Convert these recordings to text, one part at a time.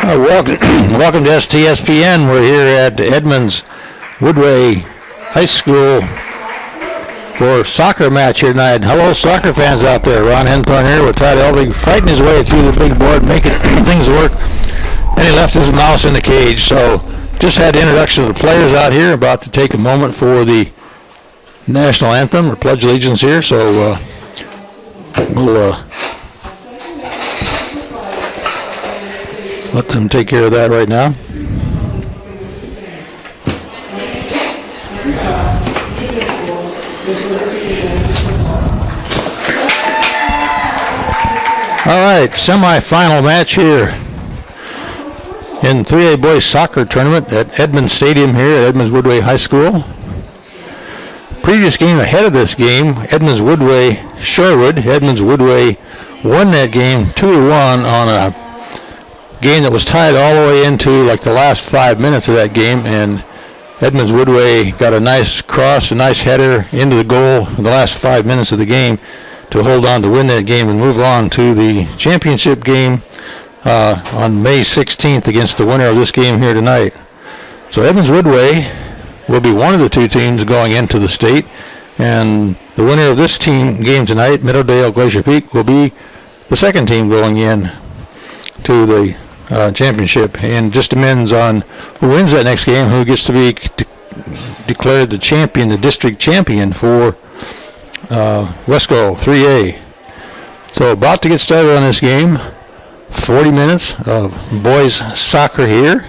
Welcome to STSPN. We're here at Edmonds Woodway High School for a soccer match here tonight. Hello, soccer fans out there. Ron Henthorne here with Todd Elvig, fighting his way through the big board, making things work. And he left his mouse in the cage. So just had the introduction of the players out here, about to take a moment for the national anthem or pledge allegiance here. So we'll let them take care of that right now. All right, semi-final match here in 3A boys soccer tournament at Edmonds Stadium here at Edmonds Woodway High School. Previous game ahead of this game, Edmonds Woodway Shorewood. Edmonds Woodway won that game 2-1 on a game that was tied all the way into like the last 5 minutes of that game, and Edmonds Woodway got a nice cross, a nice header into the goal in the last 5 minutes of the game to hold on to win that game and move on to the championship game on May 16th against the winner of this game here tonight. So Edmonds Woodway will be one of the two teams going into the state, and the winner of this team game tonight, Meadowdale Glacier Peak, will be the second team going in to the championship, and just depends on who wins that next game, who gets to be declared the champion, the district champion for Wesco 3A. So about to get started on this game. 40 minutes of boys soccer here.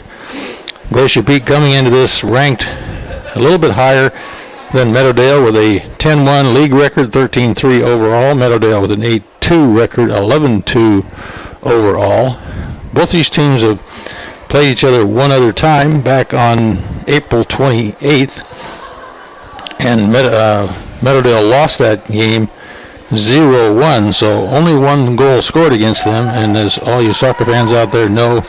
Glacier Peak coming into this ranked a little bit higher than Meadowdale with a 10-1 league record, 13-3 overall. Meadowdale with an 8-2 record, 11-2 overall. Both these teams have played each other one other time back on April 28th, and Meadowdale lost that game 0-1, so only one goal scored against them. And as all you soccer fans out there know,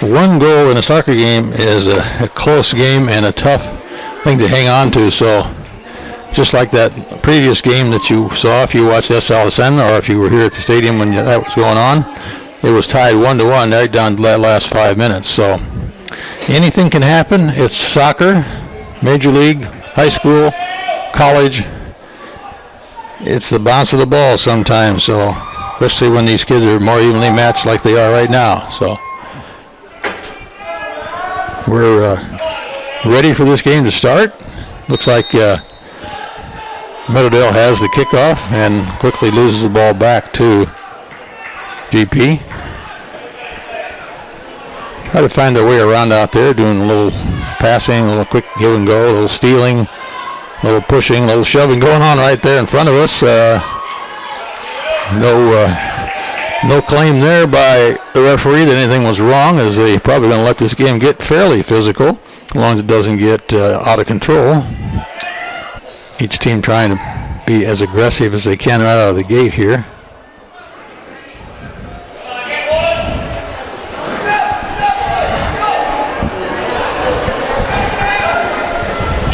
one goal in a soccer game is a close game and a tough thing to hang on to. So just like that previous game that you saw, if you watched SLSN or if you were here at the stadium when that was going on, it was tied 1-1 right down to that last 5 minutes. So anything can happen. It's soccer, major league, high school, college. It's the bounce of the ball sometimes. So especially when these kids are more evenly matched like they are right now. So we're ready for this game to start. Looks like Meadowdale has the kickoff and quickly loses the ball back to GP. Try to find their way around out there, doing a little passing, a little quick give and go, a little stealing, a little pushing, a little shoving going on right there in front of us. No claim there by the referee that anything was wrong, as they probably going to let this game get fairly physical, as long as it doesn't get out of control. Each team trying to be as aggressive as they can right out of the gate here.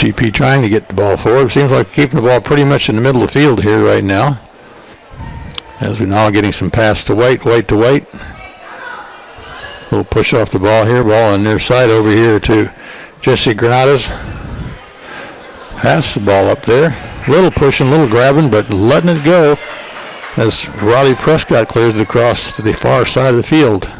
GP trying to get the ball forward. Seems like keeping the ball pretty much in the middle of the field here right now. As we're now getting some pass to White to White. A little push off the ball here. Ball on their side over here to Jesse Granadas. Pass the ball up there. Little pushing, little grabbing, but letting it go as Riley Prescott clears it across to the far side of the field.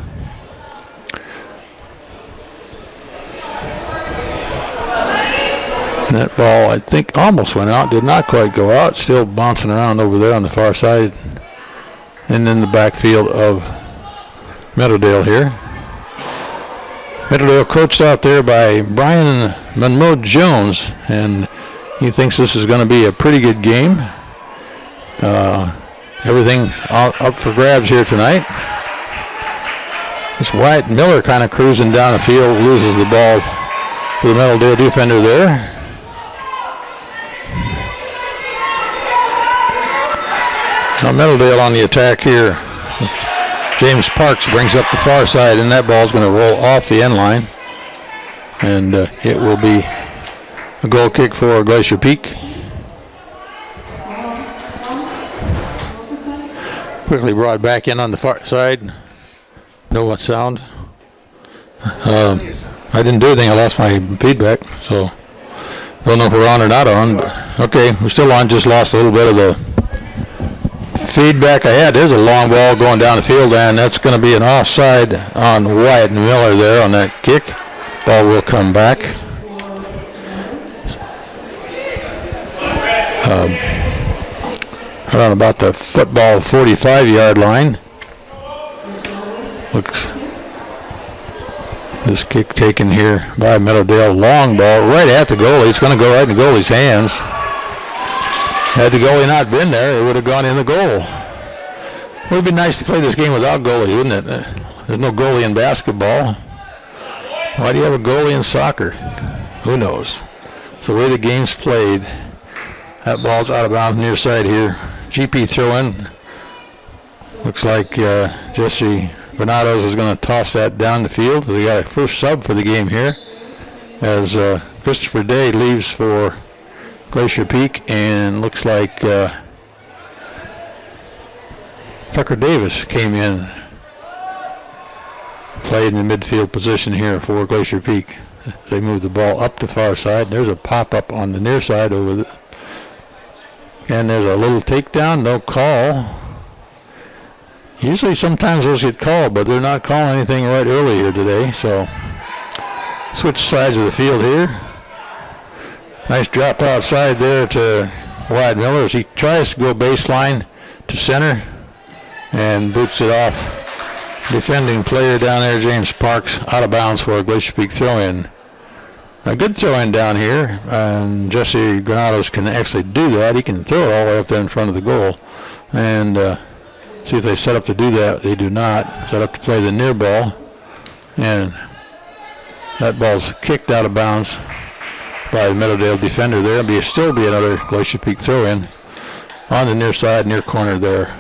That ball, I think, almost went out. Did not quite go out. Still bouncing around over there on the far side. And in the backfield of Meadowdale here. Meadowdale coached out there by Brian Monroe Jones. And he thinks this is going to be a pretty good game. Everything's up for grabs here tonight. This Wyatt Miller kind of cruising down the field. Loses the ball to the Meadowdale defender there. Now Meadowdale on the attack here. James Parks brings up the far side, and that ball is going to roll off the end line. And it will be a goal kick for Glacier Peak. Quickly brought back in on the far side. No sound. I didn't do anything. I lost my feedback, so don't know if we're on or not on. But okay, we're still on. Just lost a little bit of the feedback I had. There's a long ball going down the field, and that's going to be an offside on Wyatt Miller there on that kick. Ball will come back. Around about the football 45-yard line. Looks this kick taken here by Meadowdale. Long ball right at the goalie. It's going to go right in the goalie's hands. Had the goalie not been there, it would have gone in the goal. It would be nice to play this game without goalie, wouldn't it? There's no goalie in basketball. Why do you have a goalie in soccer? Who knows? It's the way the game's played. That ball's out of bounds near side here. GP throw-in. Looks like Jesse Granados is going to toss that down the field. We got a first sub for the game here as Christopher Day leaves for Glacier Peak, and looks like Tucker Davis came in, played in the midfield position here for Glacier Peak. They move the ball up the far side. There's a pop-up on the near side over the, and there's a little takedown, no call. Usually sometimes those get called, but they're not calling anything right early here today, so switch sides of the field here. Nice drop outside there to Wyatt Miller as he tries to go baseline to center and boots it off. Defending player down there, James Parks, out of bounds for a Glacier Peak throw-in. A good throw-in down here, and Jesse Granados can actually do that. He can throw it all the way up there in front of the goal. And see if they set up to do that. They do not. Set up to play the near ball. And that ball's kicked out of bounds by the Meadowdale defender there. It'll still be another Glacier Peak throw-in on the near side, near corner there.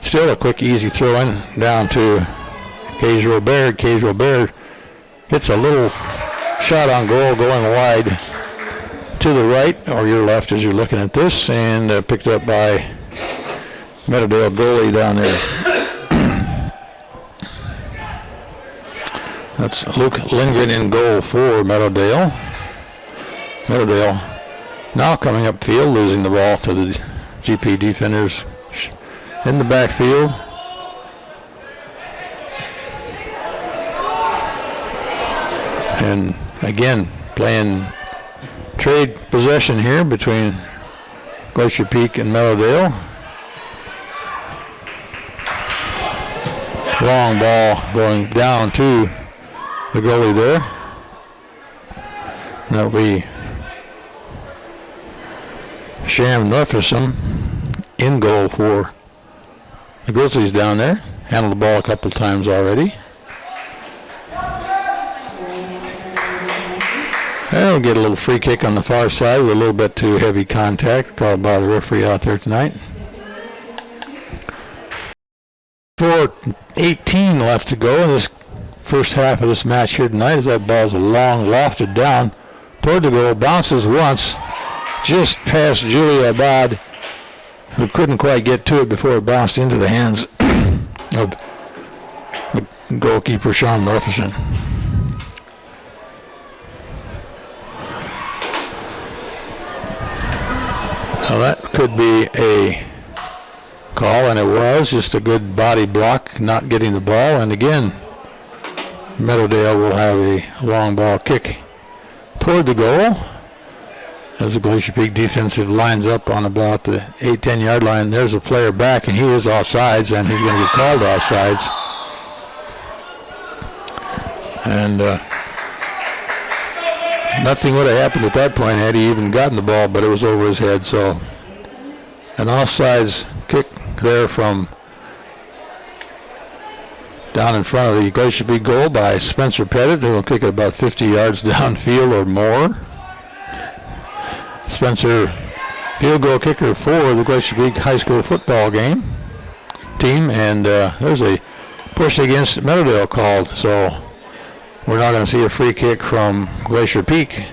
Still a quick, easy throw-in down to Cage Robert. Cage Robert hits a little shot on goal going wide to the right or your left as you're looking at this, and picked up by Meadowdale goalie down there. That's Luke Lindgren in goal for Meadowdale. Meadowdale now coming upfield, losing the ball to the GP defenders in the backfield. And again, playing trade possession here between Glacier Peak and Meadowdale. Long ball going down to the goalie there. That'll be Sham Norfison in goal for the Grizzlies down there. Handled the ball a couple times already. They'll get a little free kick on the far side with a little bit too heavy contact called by the referee out there tonight. 4:18 left to go in this first half of this match here tonight as that ball's long lofted down toward the goal. Bounces once just past Julia Abad, who couldn't quite get to it before it bounced into the hands of the goalkeeper Sean Norfison. Now that could be a call, and it was just a good body block, not getting the ball. And again, Meadowdale will have a long ball kick toward the goal as the Glacier Peak defensive lines up on about the 8-10 yard line. There's a player back, and he is offsides, and he's going to get called offsides. And nothing would have happened at that point had he even gotten the ball, but it was over his head. So an offsides kick there from down in front of the Glacier Peak goal by Spencer Pettit, who will kick it about 50 yards downfield or more. Spencer, field goal kicker for the Glacier Peak high school football game team, and there's a push against Meadowdale called, so we're not going to see a free kick from Glacier Peak. It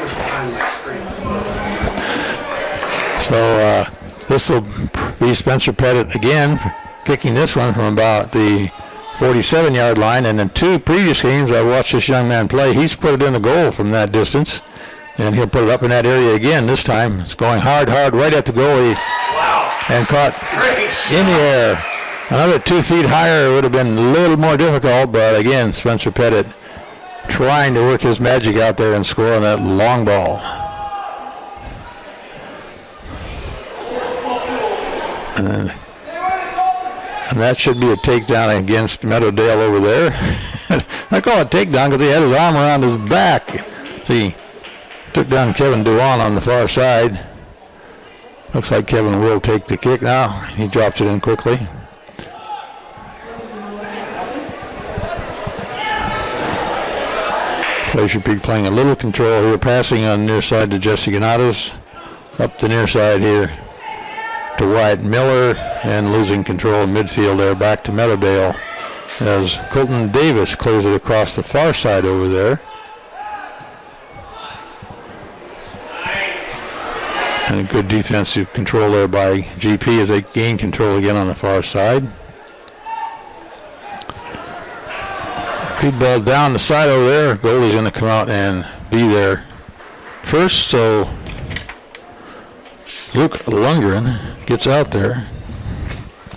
was behind my screen. So this will be Spencer Pettit again, kicking this one from about the 47-yard line. And in 2 previous games I watched this young man play, he's put it in the goal from that distance. And he'll put it up in that area again this time. It's going hard right at the goalie. Wow. And caught in the air. Another 2 feet higher would have been a little more difficult, but again, Spencer Pettit trying to work his magic out there and score on that long ball. And that should be a takedown against Meadowdale over there. I call it takedown because he had his arm around his back. See, took down Kevin Duan on the far side. Looks like Kevin will take the kick now. He drops it in quickly. Glacier Peak playing a little control here, passing on the near side to Jesse Ganatas. Up the near side here to Wyatt Miller, and losing control in midfield there back to Meadowdale as Colton Davis clears it across the far side over there. And a good defensive control there by GP as they gain control again on the far side. Feed ball down the side over there. Goalie's going to come out and be there first, so Luke Lundgren gets out there,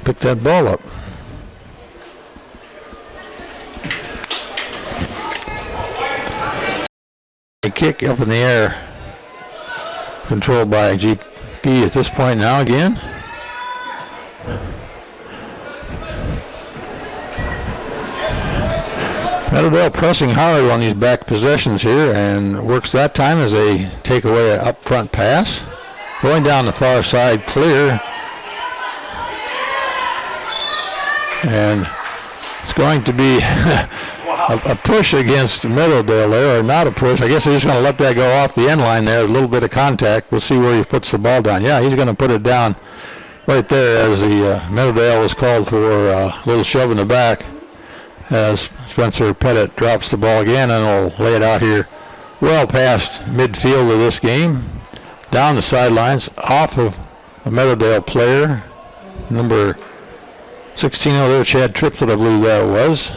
pick that ball up. A kick up in the air, controlled by GP at this point now again. Meadowdale pressing hard on these back possessions here, and works that time as they take away an up front pass. Going down the far side, clear. And it's going to be a push against Meadowdale there, or not a push. I guess they're just going to let that go off the end line there. A little bit of contact. We'll see where he puts the ball down. Yeah, he's going to put it down right there as the Meadowdale was called for a little shove in the back as Spencer Pettit drops the ball again, and will lay it out here well past midfield of this game. Down the sidelines, off of a Meadowdale player, number 16 over there, Chad Triplett, I believe that was.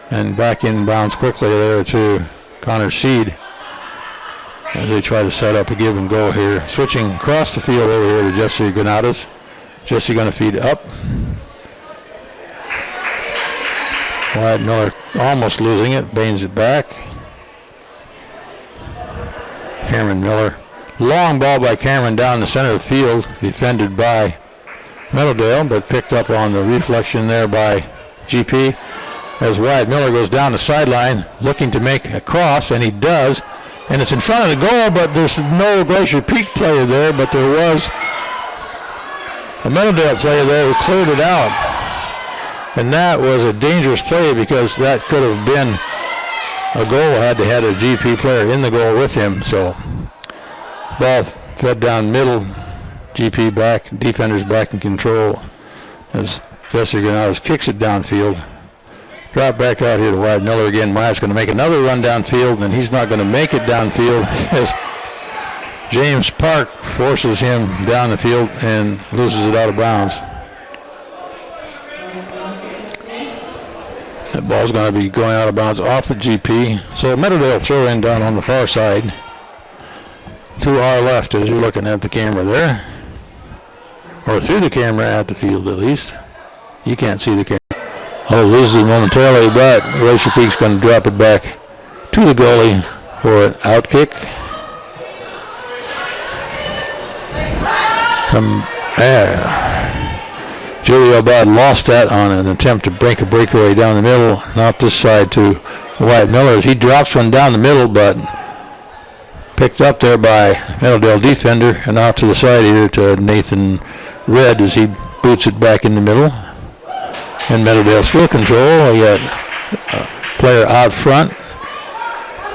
And back in bounds quickly there to Connor Seed as they try to set up a give and go here. Switching across the field over here to Jesse Granadas. Jesse going to feed up. Wyatt Miller almost losing it, banes it back. Cameron Miller. Long ball by Cameron down the center of the field, defended by Meadowdale, but picked up on the reflection there by GP as Wyatt Miller goes down the sideline looking to make a cross, and he does, and it's in front of the goal, but there's no Glacier Peak player there, but there was a Meadowdale player there who cleared it out, and that was a dangerous play because that could have been a goal had they had a GP player in the goal with him. So ball fed down middle, GP back, defenders back in control as Jesse Granadas kicks it downfield. Drop back out here to Wyatt Miller again. Myatt's going to make another run downfield, and he's not going to make it downfield as James Park forces him down the field and loses it out of bounds. That ball's going to be going out of bounds off of GP. So Meadowdale throw in down on the far side to our left as you're looking at the camera there. Or through the camera at the field at least. You can't see the camera. Oh, loses it momentarily, but Glacier Peak's going to drop it back to the goalie for an out kick. Julio Bad lost that on an attempt to break a breakaway down the middle. Not this side to Wyatt Miller as he drops one down the middle, but picked up there by Meadowdale defender, and out to the side here to Nathan Red as he boots it back in the middle. And Meadowdale still control. We got a player out front.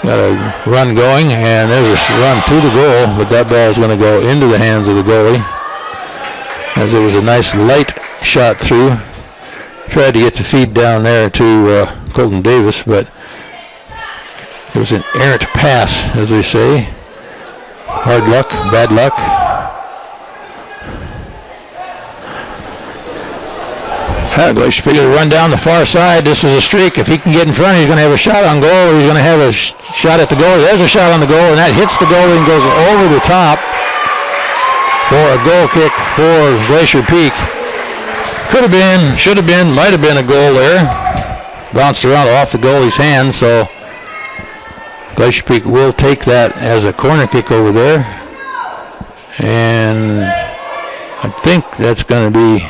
Got a run going, and there's a run to the goal, but that ball is going to go into the hands of the goalie. As it was a nice light shot through. Tried to get the feed down there to Colton Davis, but it was an errant pass, as they say. Hard luck, bad luck. Glacier Peak to run down the far side. This is a streak. If he can get in front, he's going to have a shot on goal. He's going to have a shot at the goal. There's a shot on the goal, and that hits the goal and goes over the top for a goal kick for Glacier Peak. Could have been, should have been, might have been a goal there. Bounced around off the goalie's hand, so Glacier Peak will take that as a corner kick over there. And I think that's going to be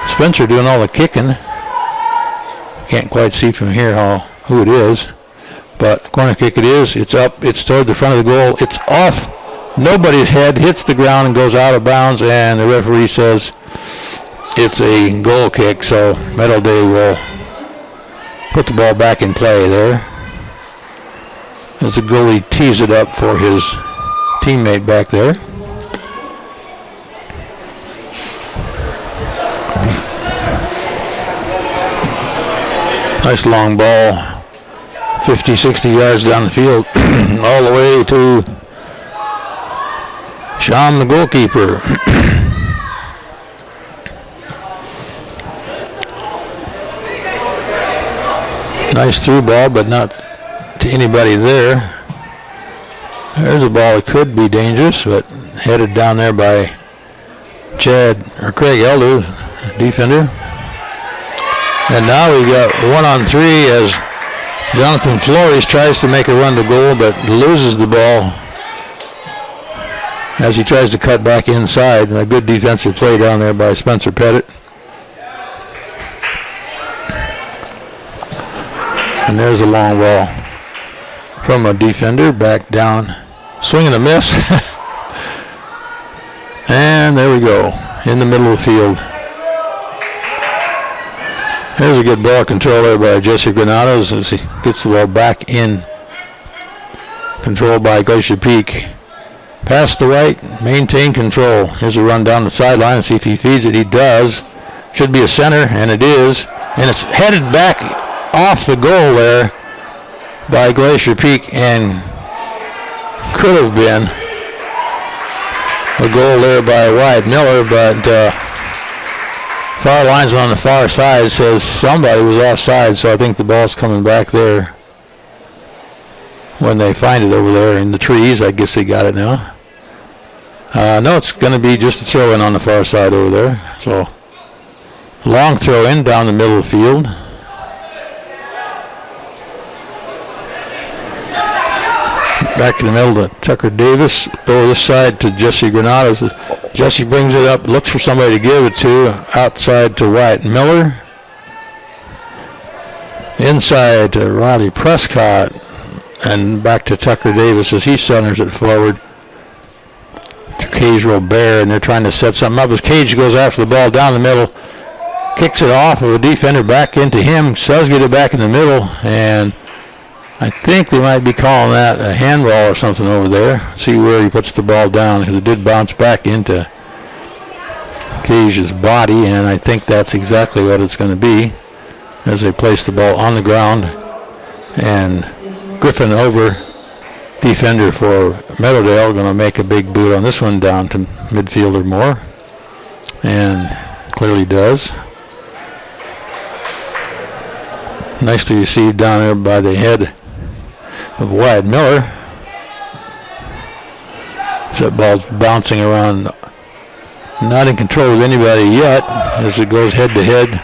Spencer doing all the kicking. Can't quite see from here who it is, but corner kick it is. It's up. It's toward the front of the goal. It's off nobody's head, hits the ground and goes out of bounds, and the referee says it's a goal kick. So Meadowdale will put the ball back in play there as the goalie tees it up for his teammate back there. Nice long ball, 50, 60 yards down the field, all the way to Sean, the goalkeeper. Nice through ball, but not to anybody there. There's a ball that could be dangerous, but headed down there by Craig Elder, defender. And now we've got 1-on-3 as Jonathan Flores tries to make a run to goal, but loses the ball as he tries to cut back inside. And a good defensive play down there by Spencer Pettit. And there's a long ball from a defender back down. Swing and a miss. And there we go, in the middle of the field. There's a good ball control there by Jesse Granados as he gets the ball back in. Controlled by Glacier Peak. Pass to White, maintain control. Here's a run down the sideline and see if he feeds it. He does. Should be a center, and it is. And it's headed back off the goal there by Glacier Peak, and could have been a goal there by Wyatt Miller, but far linesman on the far side says somebody was offside, so I think the ball's coming back there when they find it over there in the trees. I guess they got it now. No, it's going to be just a throw-in on the far side over there. So, long throw-in down the middle of the field. Back in the middle to Tucker Davis. Over this side to Jesse Granados. Jesse brings it up, looks for somebody to give it to. Outside to Wyatt Miller. Inside to Riley Prescott. And back to Tucker Davis as he centers it forward to Cage Robert. And they're trying to set something up as Cage goes after the ball down the middle. Kicks it off of a defender back into him. Does get it back in the middle. And I think they might be calling that a handball or something over there. See where he puts the ball down, because it did bounce back into Cage's body, and I think that's exactly what it's going to be as they place the ball on the ground. And Griffin over, defender for Meadowdale, going to make a big boot on this one down to midfielder Moore, and clearly does. Nicely received down there by the head of Wyatt Miller. That ball's bouncing around, not in control of anybody yet as it goes head to head.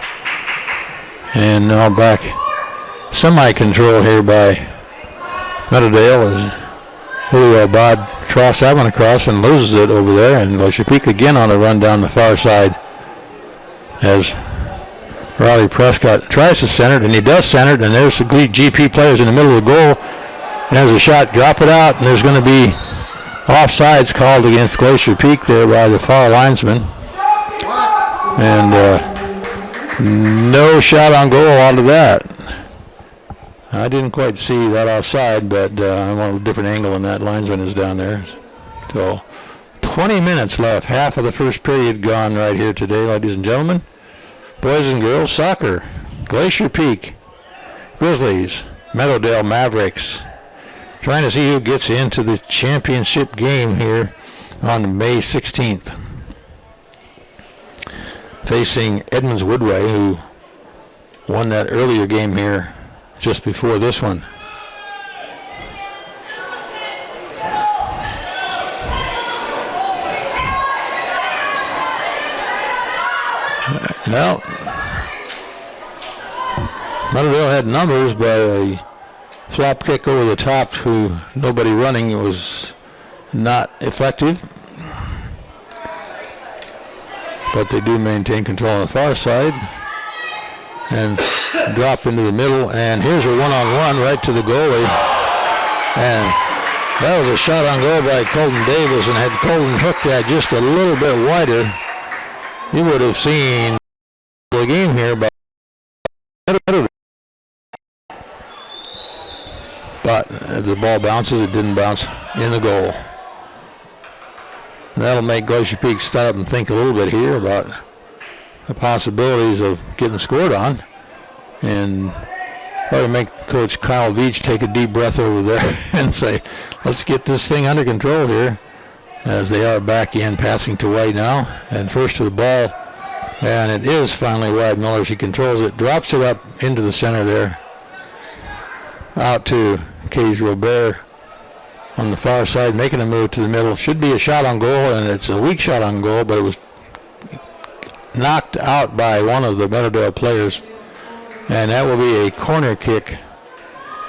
And now back semi-control here by Meadowdale as Julio Abad troughs that one across and loses it over there. And Glacier Peak again on a run down the far side as Riley Prescott tries to center it, and he does center it, and there's the GP players in the middle of the goal. And there's a shot, drop it out, and there's going to be offsides called against Glacier Peak there by the far linesman. And no shot on goal out of that. I didn't quite see that offside, but I'm on a different angle than that linesman is down there. So 20 minutes left, half of the first period gone right here today, ladies and gentlemen. Boys and girls soccer, Glacier Peak, Grizzlies, Meadowdale Mavericks. Trying to see who gets into the championship game here on May 16th. facing Edmonds Woodway, who won that earlier game here just before this one. Well, Meadowdale had numbers, but a flop kick over the top to nobody running was not effective. But they do maintain control on the far side and drop into the middle. And here's a one-on-one right to the goalie. And that was a shot on goal by Colton Davis, and had Colton hooked that just a little bit wider, you would have seen the game here. But as the ball bounces, it didn't bounce in the goal. And that'll make Glacier Peak stop and think a little bit here about the possibilities of getting scored on. And probably make Coach Kyle Veach take a deep breath over there and say, let's get this thing under control here, as they are back in, passing to White now. And first to the ball. And it is finally Wyatt Miller. She controls it, drops it up into the center there. Out to Cage Robert on the far side, making a move to the middle. Should be a shot on goal, and it's a weak shot on goal, but it was knocked out by one of the Meadowdale players. And that will be a corner kick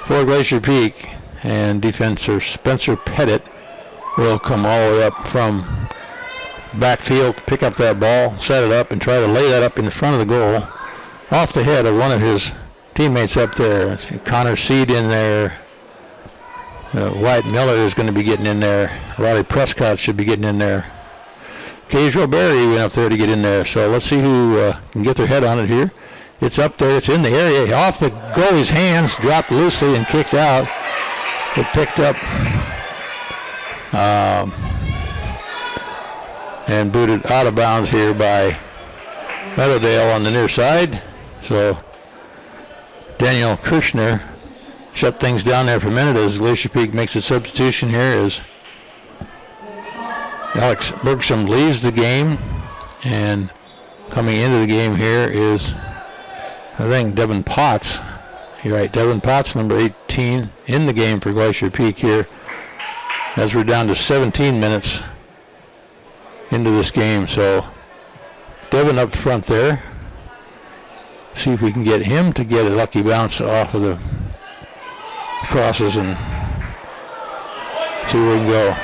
for Glacier Peak. And defender Spencer Pettit will come all the way up from backfield, pick up that ball, set it up, and try to lay that up in front of the goal, off the head of one of his teammates up there. Connor Seed in there. Wyatt Miller is going to be getting in there. Riley Prescott should be getting in there. Cage Robert went up there to get in there. So let's see who can get their head on it here. It's up there. It's in the area. Off the goalie's hands, dropped loosely and kicked out. It picked up and booted out of bounds here by Meadowdale on the near side. So Daniel Kirshner shut things down there for a minute as Glacier Peak makes a substitution here as Alex Bergstrom leaves the game. And coming into the game here is, I think, Devin Potts. You're right, Devin Potts, number 18, in the game for Glacier Peak here, as we're down to 17 minutes into this game. So Devin up front there. See if we can get him to get a lucky bounce off of the crosses and see where we can go.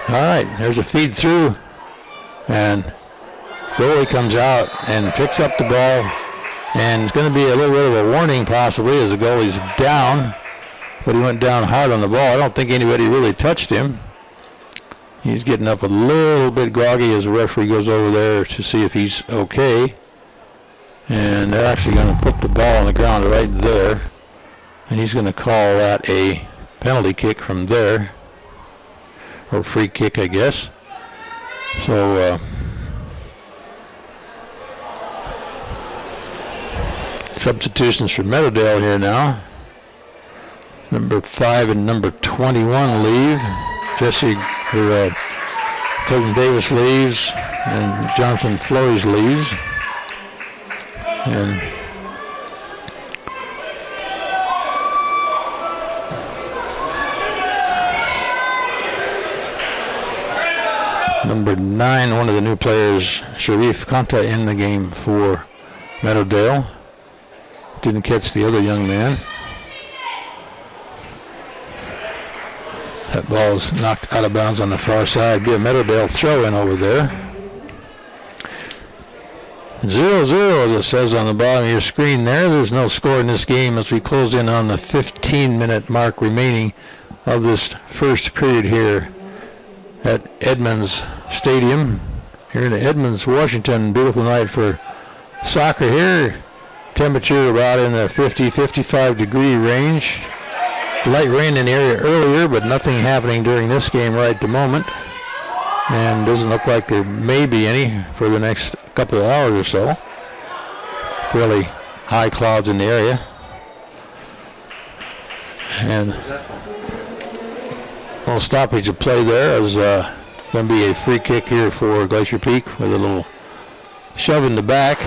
All right, there's a feed through, and goalie comes out and picks up the ball, and it's going to be a little bit of a warning possibly as the goalie's down, but he went down hard on the ball. I don't think anybody really touched him. He's getting up a little bit groggy as the referee goes over there to see if he's okay. And they're actually going to put the ball on the ground right there. And he's going to call that a penalty kick from there. Or free kick, I guess. So, substitutions for Meadowdale here now. Number 5 and number 21 leave. Colton Davis leaves. And Jonathan Flores leaves. And number 9, one of the new players, Sharif Kanta, in the game for Meadowdale. Didn't catch the other young man. That ball is knocked out of bounds on the far side. Be a Meadowdale throw-in over there. 0-0, as it says on the bottom of your screen there. There's no score in this game as we close in on the 15-minute mark remaining of this first period here at Edmonds Stadium here in Edmonds, Washington. Beautiful night for soccer here. Temperature about in the 50-55 degree range. Light rain in the area earlier, but nothing happening during this game right at the moment. And doesn't look like there may be any for the next couple of hours or so. Fairly high clouds in the area. And a little stoppage of play there is going to be a free kick here for Glacier Peak with a little shoving the back.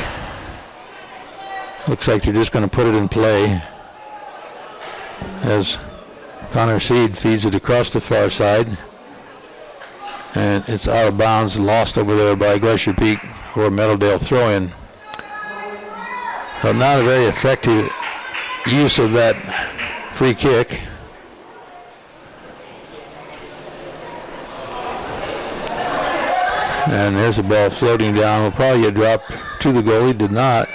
Looks like they're just going to put it in play as Connor Seed feeds it across the far side. And it's out of bounds, lost over there by Glacier Peak or Meadowdale throw-in. So not a very effective use of that free kick. And there's a ball floating down. Will probably get dropped to the goalie. Did not.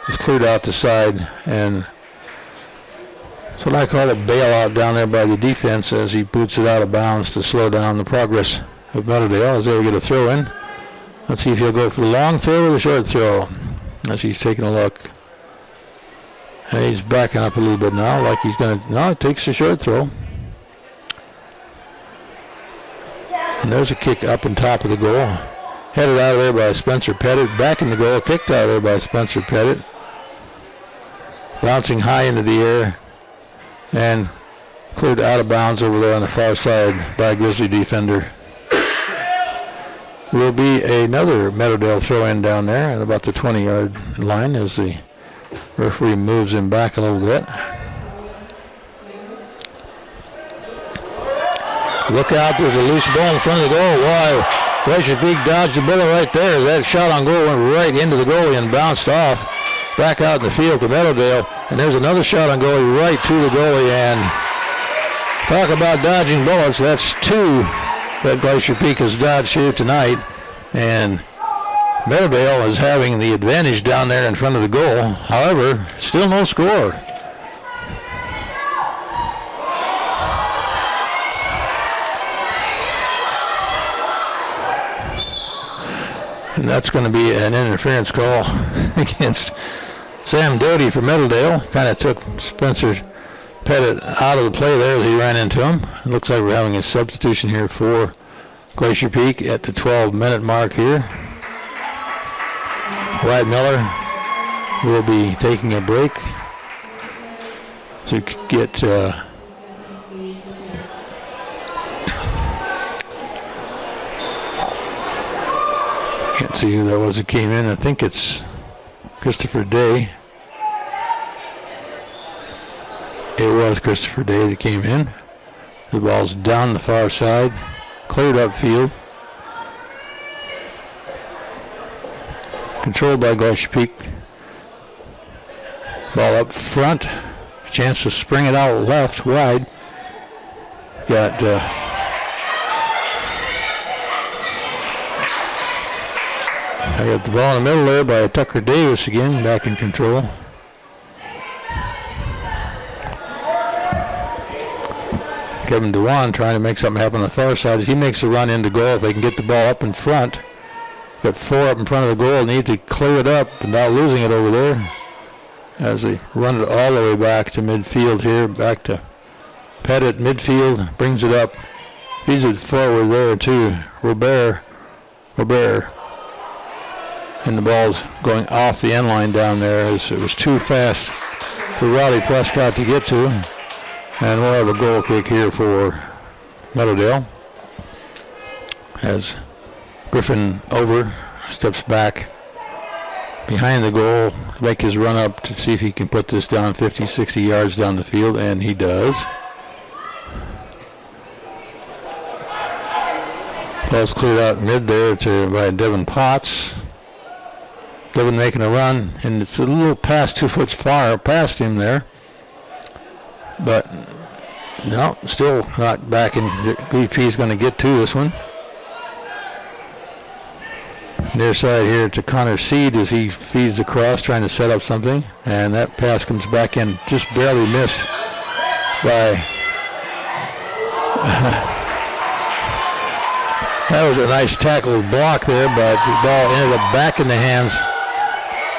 It's cleared out the side. And that's what I call a bailout down there by the defense as he boots it out of bounds to slow down the progress of Meadowdale as they will get a throw in. Let's see if he'll go for the long throw or the short throw as he's taking a look. And he's backing up a little bit now like he's going to. No, it takes the short throw. And there's a kick up on top of the goal. Headed out of there by Spencer Pettit. Back in the goal. Kicked out of there by Spencer Pettit. Bouncing high into the air. And cleared out of bounds over there on the far side by a Grizzly defender. Will be another Meadowdale throw-in down there at about the 20-yard line as the referee moves him back a little bit. Look out, there's a loose ball in front of the goal. Wow, Glacier Peak dodged the bullet right there. That shot on goal went right into the goalie and bounced off. Back out in the field to Meadowdale. And there's another shot on goalie right to the goalie. And talk about dodging bullets. That's two that Glacier Peak has dodged here tonight. And Meadowdale is having the advantage down there in front of the goal. However, still no score. And that's going to be an interference call against Sam Doty for Meadowdale. Kind of took Spencer Pettit out of the play there as he ran into him. It looks like we're having a substitution here for Glacier Peak at the 12-minute mark here. Wyatt Miller will be taking a break to get can't see who that was that came in. I think it's Christopher Day. It was Christopher Day that came in. The ball's down the far side, cleared up field. Controlled by Glacier Peak. Ball up front. Chance to spring it out left wide. Got I got the ball in the middle there by Tucker Davis again, back in control. Kevin Dewan trying to make something happen on the far side as he makes a run into goal. If they can get the ball up in front. Got four up in front of the goal. Need to clear it up without losing it over there. As they run it all the way back to midfield here. Back to Pettit, midfield. Brings it up. Feeds it forward there to Robert. And the ball's going off the end line down there as it was too fast for Rowdy Prescott to get to. And we'll have a goal kick here for Meadowdale as Griffin over steps back behind the goal to make his run up to see if he can put this down 50, 60 yards down the field, and he does. Ball's cleared out mid there by Devin Potts. Devin making a run, and it's a little past 2 foot far past him there. But no, still not back in. GP is going to get to this one. Near side here to Connor Seed as he feeds across, trying to set up something. And that pass comes back in, just barely missed by... That was a nice tackled block there, but the ball ended up back in the hands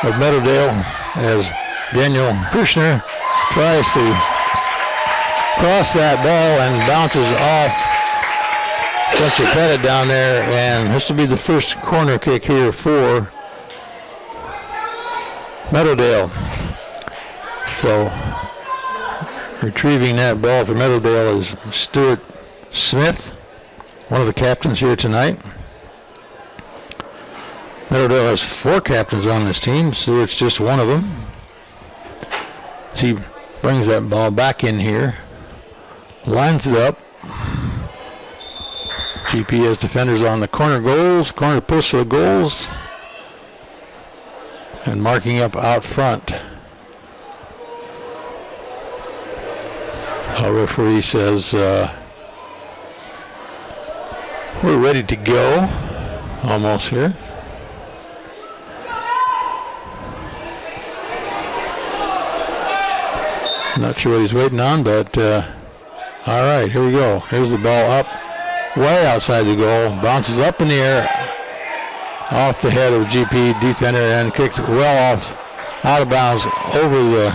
of Meadowdale as Daniel Kirshner tries to cross that ball and bounces off Spencer Pettit down there, and this will be the first corner kick here for Meadowdale. So retrieving that ball for Meadowdale is Stuart Smith, one of the captains here tonight. Meadowdale has 4 captains on this team, so it's just one of them. She brings that ball back in here, lines it up. GP has defenders on the corner post of the goals, and marking up out front. Our referee says we're ready to go, almost here. Not sure what he's waiting on, but all right, here we go. Here's the ball up, way outside the goal, bounces up in the air, off the head of the GP defender, and kicked well off, out of bounds, over the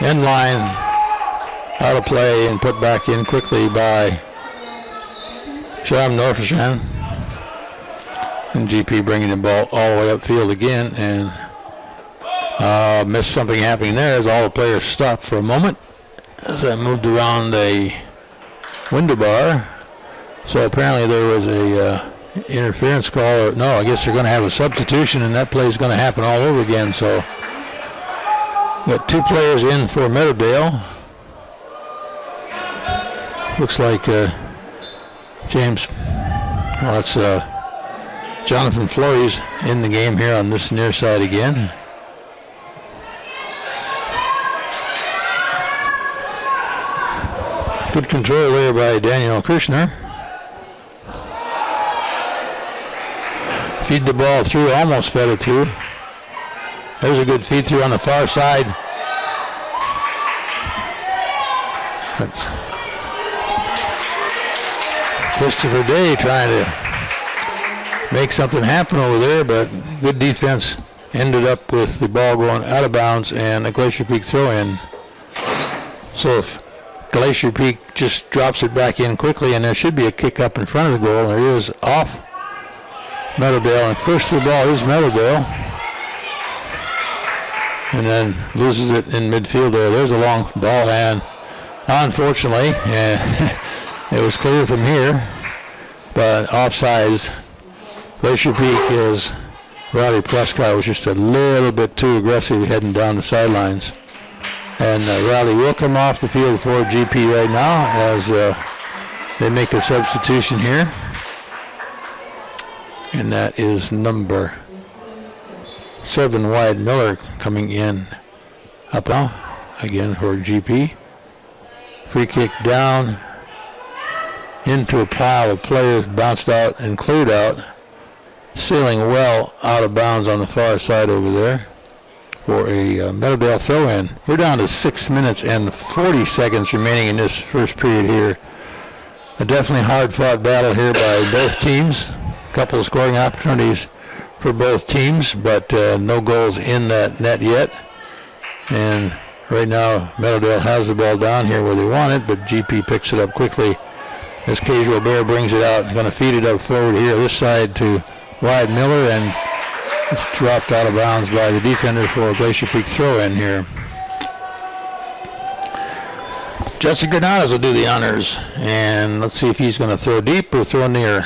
end line, out of play, and put back in quickly by Sham Norfishan. And GP bringing the ball all the way upfield again, and missed something happening there as all the players stopped for a moment as I moved around a window bar. So apparently there was a interference call. No, I guess they're going to have a substitution, and that play is going to happen all over again. So got 2 players in for Meadowdale. Looks like Jonathan Flores in the game here on this near side again. Good control there by Daniel Kirshner. Feed the ball through, almost fed it through. There's a good feed through on the far side. That's Christopher Day trying to make something happen over there, but good defense ended up with the ball going out of bounds and a Glacier Peak throw in. So if Glacier Peak just drops it back in quickly, and there should be a kick up in front of the goal. There is off Meadowdale, and first to the ball is Meadowdale, and then loses it in midfield there. There's a long ball, and unfortunately, it was clear from here, but offsides. Glacier Peak is Riley Prescott was just a little bit too aggressive heading down the sidelines. And Riley will come off the field for GP right now as they make a substitution here. And that is number 7, Wyatt Miller, coming in up now again for GP. Free kick down into a pile of players, bounced out and cleared out, sailing well out of bounds on the far side over there for a Meadowdale throw-in. We're down to 6 minutes and 40 seconds remaining in this first period here. A definitely hard-fought battle here by both teams. A couple of scoring opportunities for both teams, but no goals in that net yet. And right now, Meadowdale has the ball down here where they want it, but GP picks it up quickly as Casual Bear brings it out. Going to feed it up forward here, this side to Wyatt Miller, and it's dropped out of bounds by the defender for a Glacier Peak throw-in here. Jesse Granados will do the honors, and let's see if he's going to throw deep or throw near.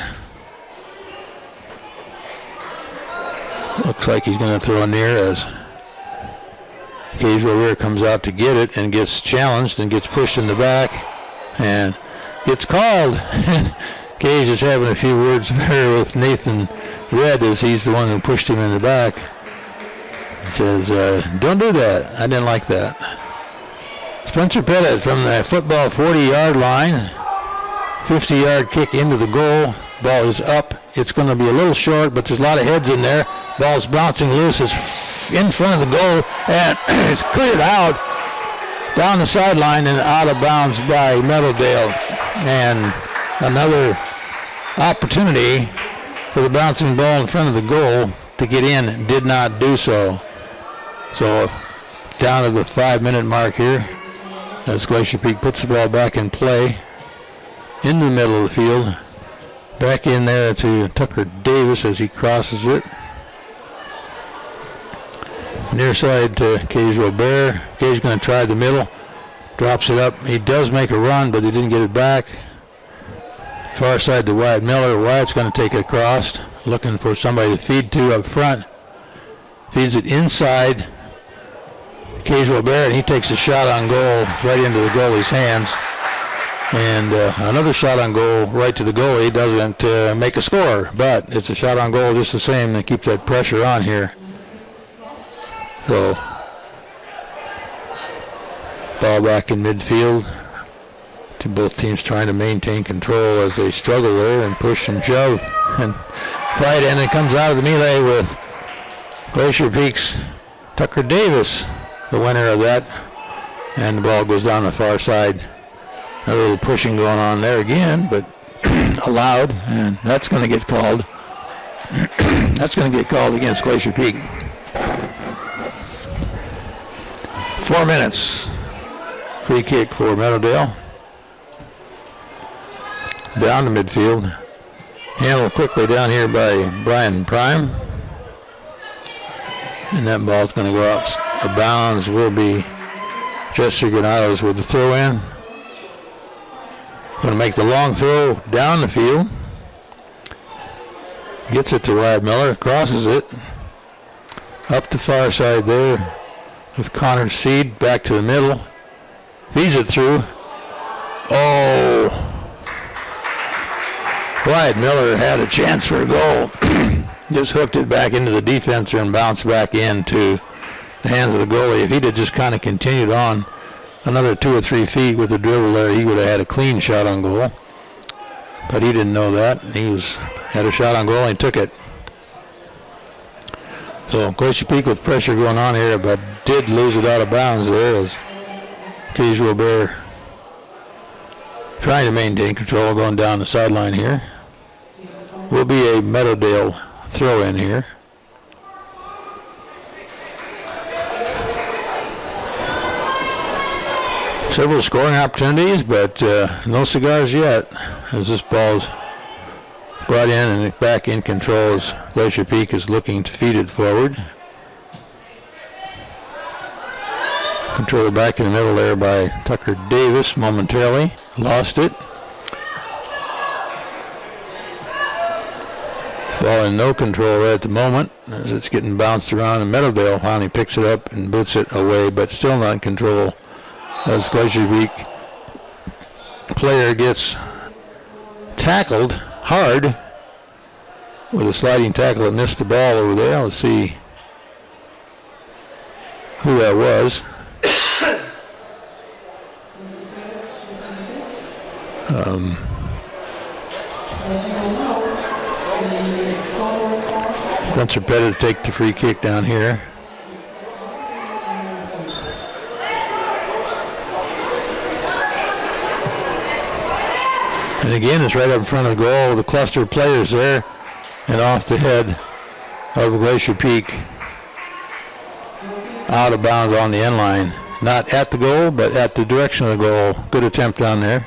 Looks like he's going to throw near as Casual Bear comes out to get it and gets challenged and gets pushed in the back and gets called. Cage is having a few words there with Nathan Red as he's the one who pushed him in the back. He says, don't do that. I didn't like that. Spencer Pettit from the football 40-yard line. 50-yard kick into the goal. Ball is up. It's going to be a little short, but there's a lot of heads in there. Ball's bouncing loose. It's in front of the goal, and it's cleared out down the sideline and out of bounds by Meadowdale. And another opportunity for the bouncing ball in front of the goal to get in, did not do so. So down to the 5-minute mark here as Glacier Peak puts the ball back in play in the middle of the field. Back in there to Tucker Davis as he crosses it. Near side to Casual Bear. Cage going to try the middle. Drops it up. He does make a run, but he didn't get it back. Far side to Wyatt Miller. Wyatt's going to take it across. looking for somebody to feed to up front. Feeds it inside Casual Bear, and he takes a shot on goal right into the goalie's hands. And another shot on goal right to the goalie doesn't make a score, but it's a shot on goal just the same to keep that pressure on here. So, ball back in midfield to both teams trying to maintain control as they struggle there and push and shove and fight, and it comes out of the melee with Glacier Peak's Tucker Davis, the winner of that, and the ball goes down the far side. A little pushing going on there again, but allowed, and that's going to get called. That's going to get called against Glacier Peak. 4 minutes. Free kick for Meadowdale. Down to midfield. Handled quickly down here by Brian Prime. And that ball's going to go out of bounds. Will be Jesse Granados with the throw in. Going to make the long throw down the field. Gets it to Wyatt Miller. Crosses it. Up the far side there with Connor Seed back to the middle. Feeds it through. Oh. Wyatt Miller had a chance for a goal. Just hooked it back into the defense and bounced back into the hands of the goalie. If he'd have just kind of continued on another 2 or 3 feet with the dribble there, he would have had a clean shot on goal. But he didn't know that. He had a shot on goal and he took it. So Glacier Peak with pressure going on here, but did lose it out of bounds there as Casual Bear trying to maintain control going down the sideline here. Will be a Meadowdale throw in here. Several scoring opportunities, but no cigars yet as this ball's brought in and back in control as Glacier Peak is looking to feed it forward. Controlled back in the middle there by Tucker Davis momentarily. Lost it. Ball in no control right at the moment as it's getting bounced around, and Meadowdale finally picks it up and boots it away, but still not in control as Glacier Peak player gets tackled hard with a sliding tackle that missed the ball over there. Let's see who that was. Spencer Pettit to take the free kick down here. And again, it's right up in front of the goal with a cluster of players there and off the head of Glacier Peak. Out of bounds on the end line. Not at the goal, but at the direction of the goal. Good attempt down there.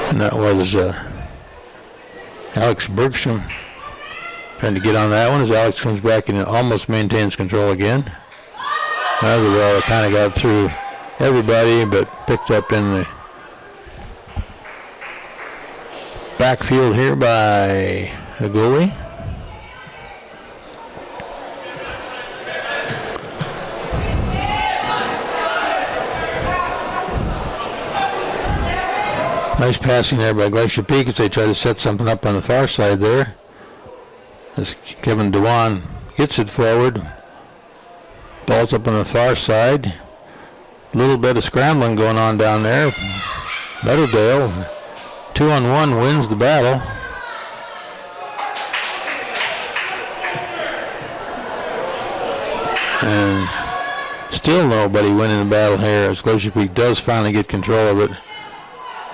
And that was Alex Bergstrom trying to get on that one as Alex comes back and almost maintains control again. Another ball that kind of got through everybody, but picked up in the backfield here by the goalie. Nice passing there by Glacier Peak as they try to set something up on the far side there. As Kevin Dewan gets it forward. Ball's up on the far side. A little bit of scrambling going on down there. Meadowdale, 2-on-1, wins the battle. And still nobody winning the battle here as Glacier Peak does finally get control of it.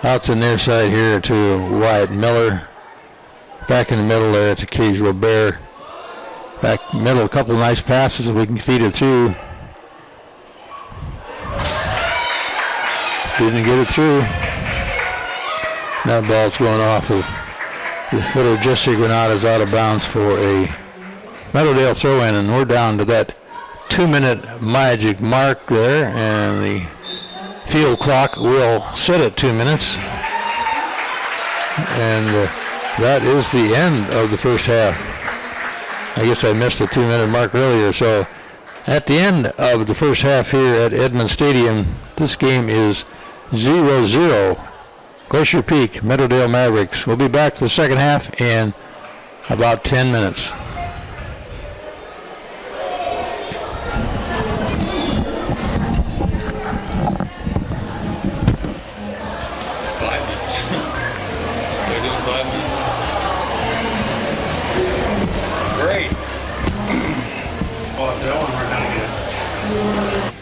Out to the near side here to Wyatt Miller. Back in the middle there to Casual Bear. Back middle, a couple of nice passes if we can feed it through. Didn't get it through. Now the ball's going off of the foot of Jesse Granados out of bounds for a Meadowdale throw-in, and we're down to that 2-minute magic mark there, and the field clock will sit at 2 minutes. And that is the end of the first half. I guess I missed the 2-minute mark earlier. So at the end of the first half here at Edmund Stadium, this game is 0-0. Glacier Peak, Meadowdale Mavericks. We'll be back for the second half in about 10 minutes. Great. Well, that one we're gonna get.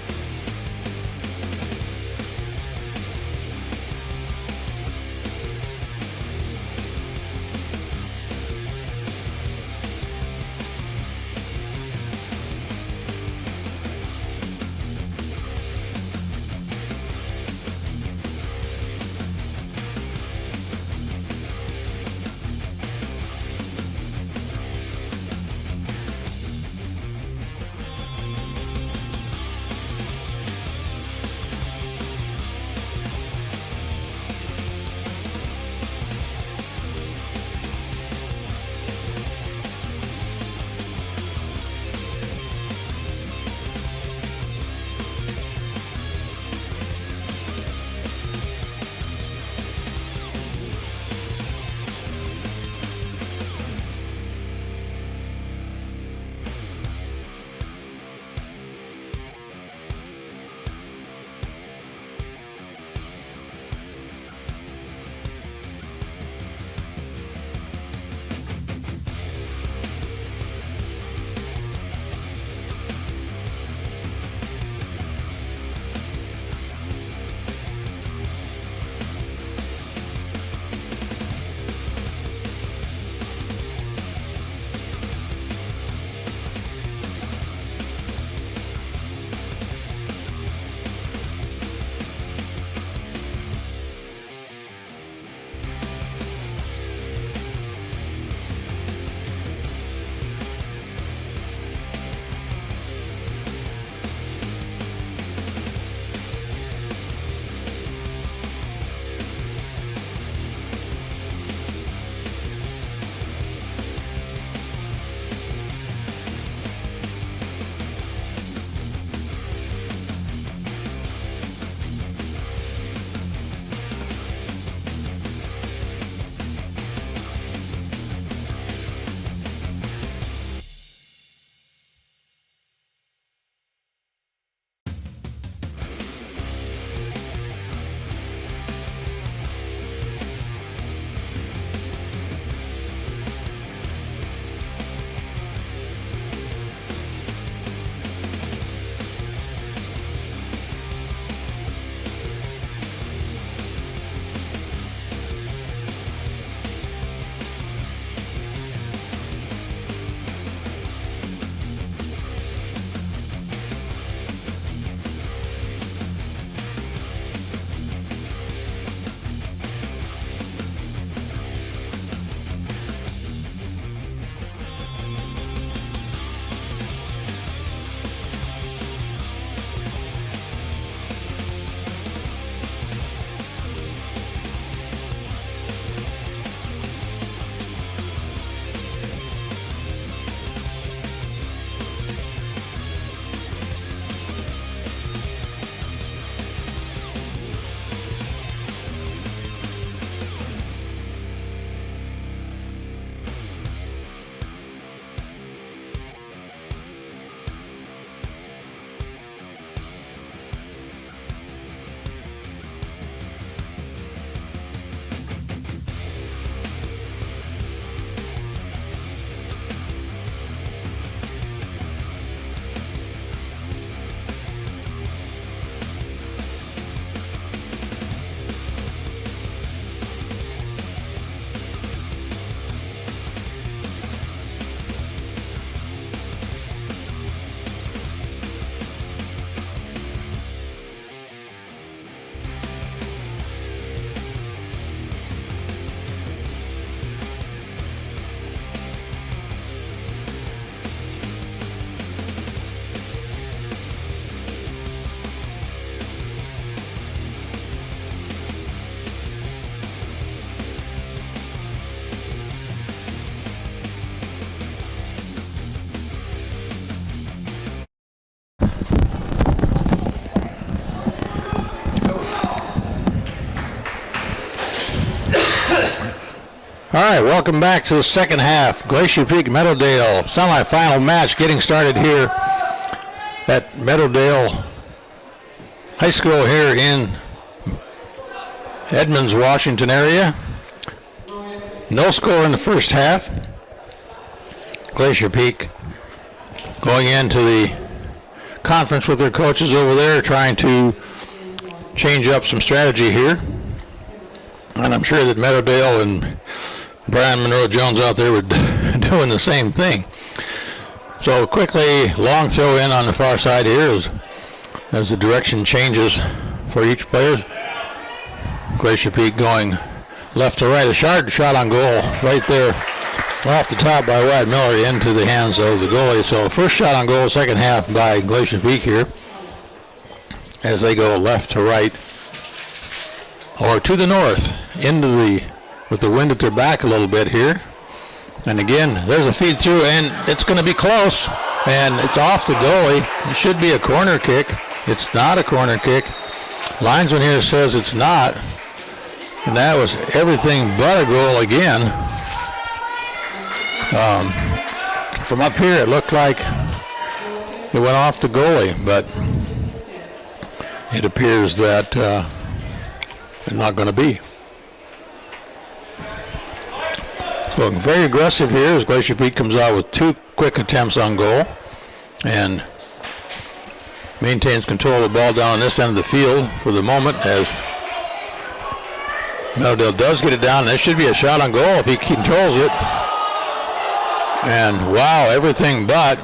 All right, welcome back to the second half. Glacier Peak Meadowdale semifinal match getting started here at Meadowdale High School here in Edmonds, Washington area. No score in the first half. Glacier Peak going into the conference with their coaches over there, trying to change up some strategy here. And I'm sure that Meadowdale and Brian Monroe Jones out there were doing the same thing. So quickly, long throw in on the far side here as the direction changes for each player. Glacier Peak going left to right. A shot on goal right there off the top by Wyatt Miller into the hands of the goalie. So first shot on goal, second half by Glacier Peak here as they go left to right or to the north with the wind at their back a little bit here. And again, there's a feed through, and it's going to be close, and it's off the goalie. It should be a corner kick. It's not a corner kick. Linesman here says it's not, and that was everything but a goal again. From up here, it looked like it went off the goalie, but it appears that it's not going to be. So very aggressive here as Glacier Peak comes out with two quick attempts on goal and maintains control of the ball down on this end of the field for the moment as Meadowdale does get it down. There should be a shot on goal if he controls it. And wow, everything but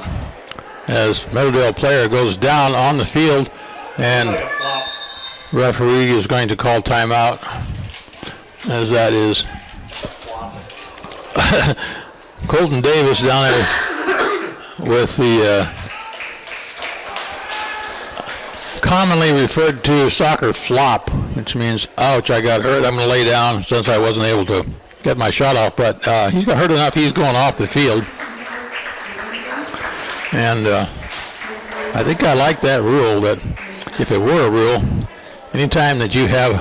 as Meadowdale player goes down on the field, and referee is going to call timeout as that is Colton Davis down there with the commonly referred to soccer flop, which means, ouch, I got hurt, I'm going to lay down since I wasn't able to get my shot off. But he's got hurt enough, he's going off the field. And I think I like that rule, that if it were a rule, anytime that you have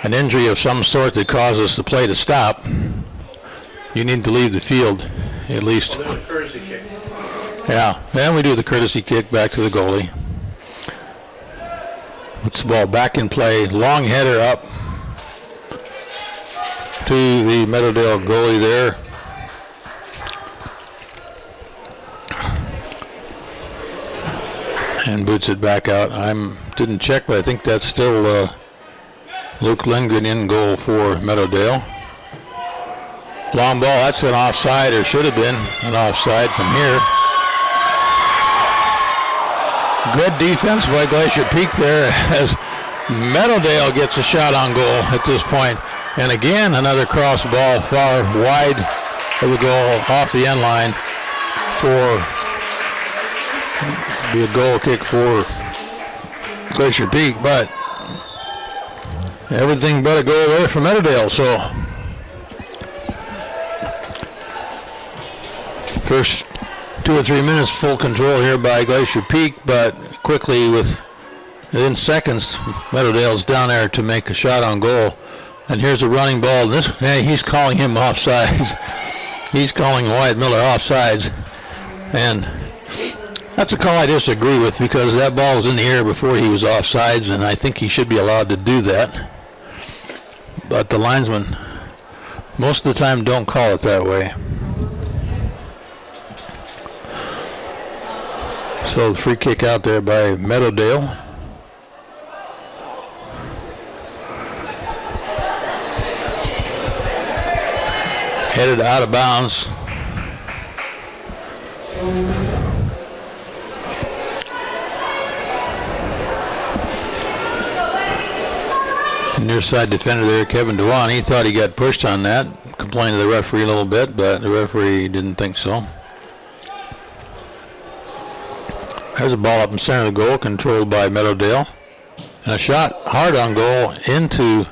an injury of some sort that causes the play to stop, you need to leave the field at least. Well, there's a courtesy kick. Yeah, then we do the courtesy kick back to the goalie. Puts the ball back in play. Long header up to the Meadowdale goalie there. And boots it back out. Didn't check, but I think that's still Luke Lindgren in goal for Meadowdale. Long ball, that's an offside, or should have been an offside from here. Good defense by Glacier Peak there as Meadowdale gets a shot on goal at this point. And again, another cross ball far wide of the goal off the end line for be a goal kick for Glacier Peak, but everything but a goal there for Meadowdale. So first 2 or 3 minutes full control here by Glacier Peak, but quickly within seconds Meadowdale's down there to make a shot on goal. And here's a running ball. He's calling him offsides. He's calling Wyatt Miller offsides, and that's a call I disagree with because that ball was in the air before he was offsides, and I think he should be allowed to do that. But the linesmen most of the time don't call it that way. So the free kick out there by Meadowdale. Headed out of bounds. Near side defender there, Kevin Dewan, he thought he got pushed on that. Complained to the referee a little bit, but the referee didn't think so. There's a ball up in center of the goal, controlled by Meadowdale. And a shot hard on goal into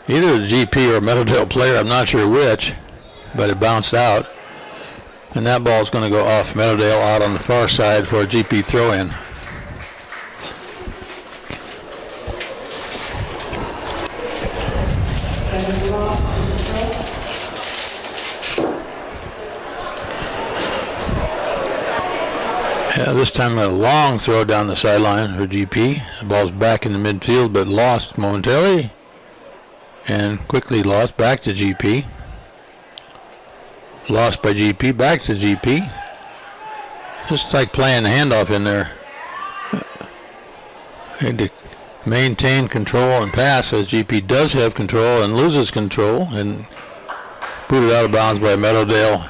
either the GP or Meadowdale player, I'm not sure which, but it bounced out. And that ball is going to go off Meadowdale out on the far side for a GP throw-in. this time a long throw down the sideline for GP. The ball's back in the midfield, but lost momentarily. And quickly lost back to GP. Lost by GP, back to GP. Just like playing the handoff in there. And to maintain control and pass, as GP does have control and loses control, and booted out of bounds by Meadowdale.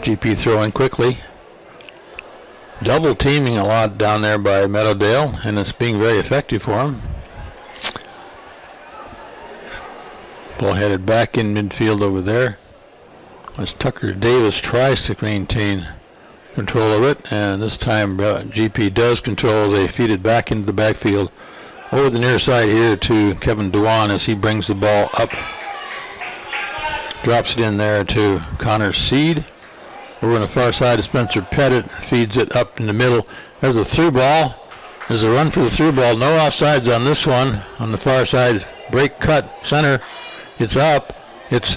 GP throwing quickly. Double teaming a lot down there by Meadowdale, and it's being very effective for him. Ball headed back in midfield over there as Tucker Davis tries to maintain control of it, and this time GP does control as they feed it back into the backfield over the near side here to Kevin Dewan as he brings the ball up. Drops it in there to Connor Seed. Over on the far side, Spencer Pettit feeds it up in the middle. There's a through ball. There's a run for the through ball. No offsides on this one. On the far side, break cut center. It's up. It's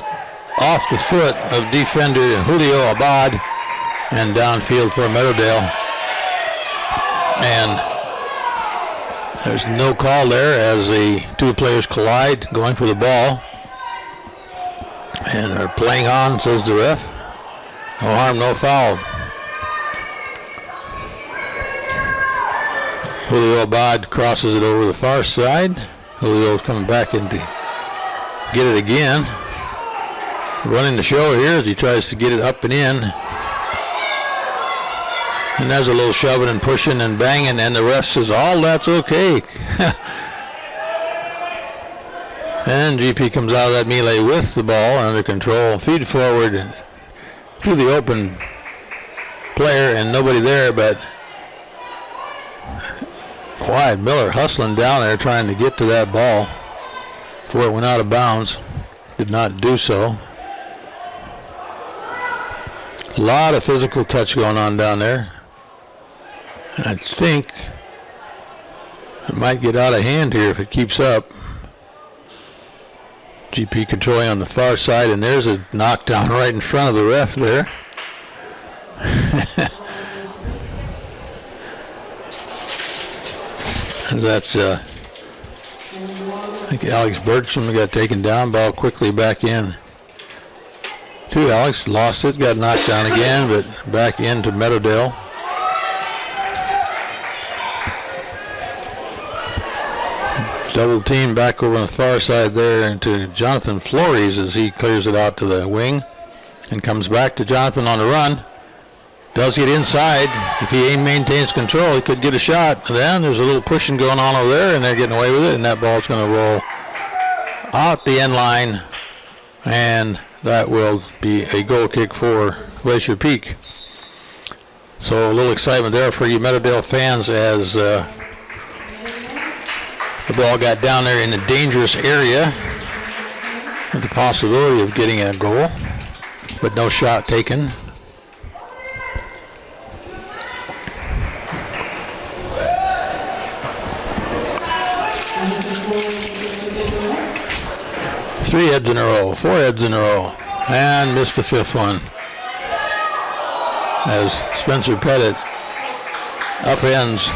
off the foot of defender Julio Abad and downfield for Meadowdale. And there's no call there as the two players collide going for the ball. And they're playing on, says the ref. No harm, no foul. Julio Abad crosses it over the far side. Julio's coming back in to get it again. Running the show here as he tries to get it up and in. And there's a little shoving and pushing and banging, and the ref says, all that's okay. And GP comes out of that melee with the ball under control. Feed forward to the open player, and nobody there, but Wyatt Miller hustling down there trying to get to that ball before it went out of bounds. Did not do so. A lot of physical touch going on down there. And I think it might get out of hand here if it keeps up. GP controlling on the far side, and there's a knockdown right in front of the ref there. That's I think Alex Bergstrom got taken down. Ball quickly back in to Alex. Lost it, got knocked down again, but back into Meadowdale. Double team back over on the far side there into Jonathan Flores as he clears it out to the wing and comes back to Jonathan on the run. Does get inside. If he maintains control, he could get a shot. Then there's a little pushing going on over there, and they're getting away with it, and that ball's going to roll out the end line, and that will be a goal kick for Glacier Peak. So a little excitement there for you Meadowdale fans as the ball got down there in a dangerous area with the possibility of getting a goal, but no shot taken. Three heads in a row, four heads in a row, and missed the fifth one as Spencer Pettit upends.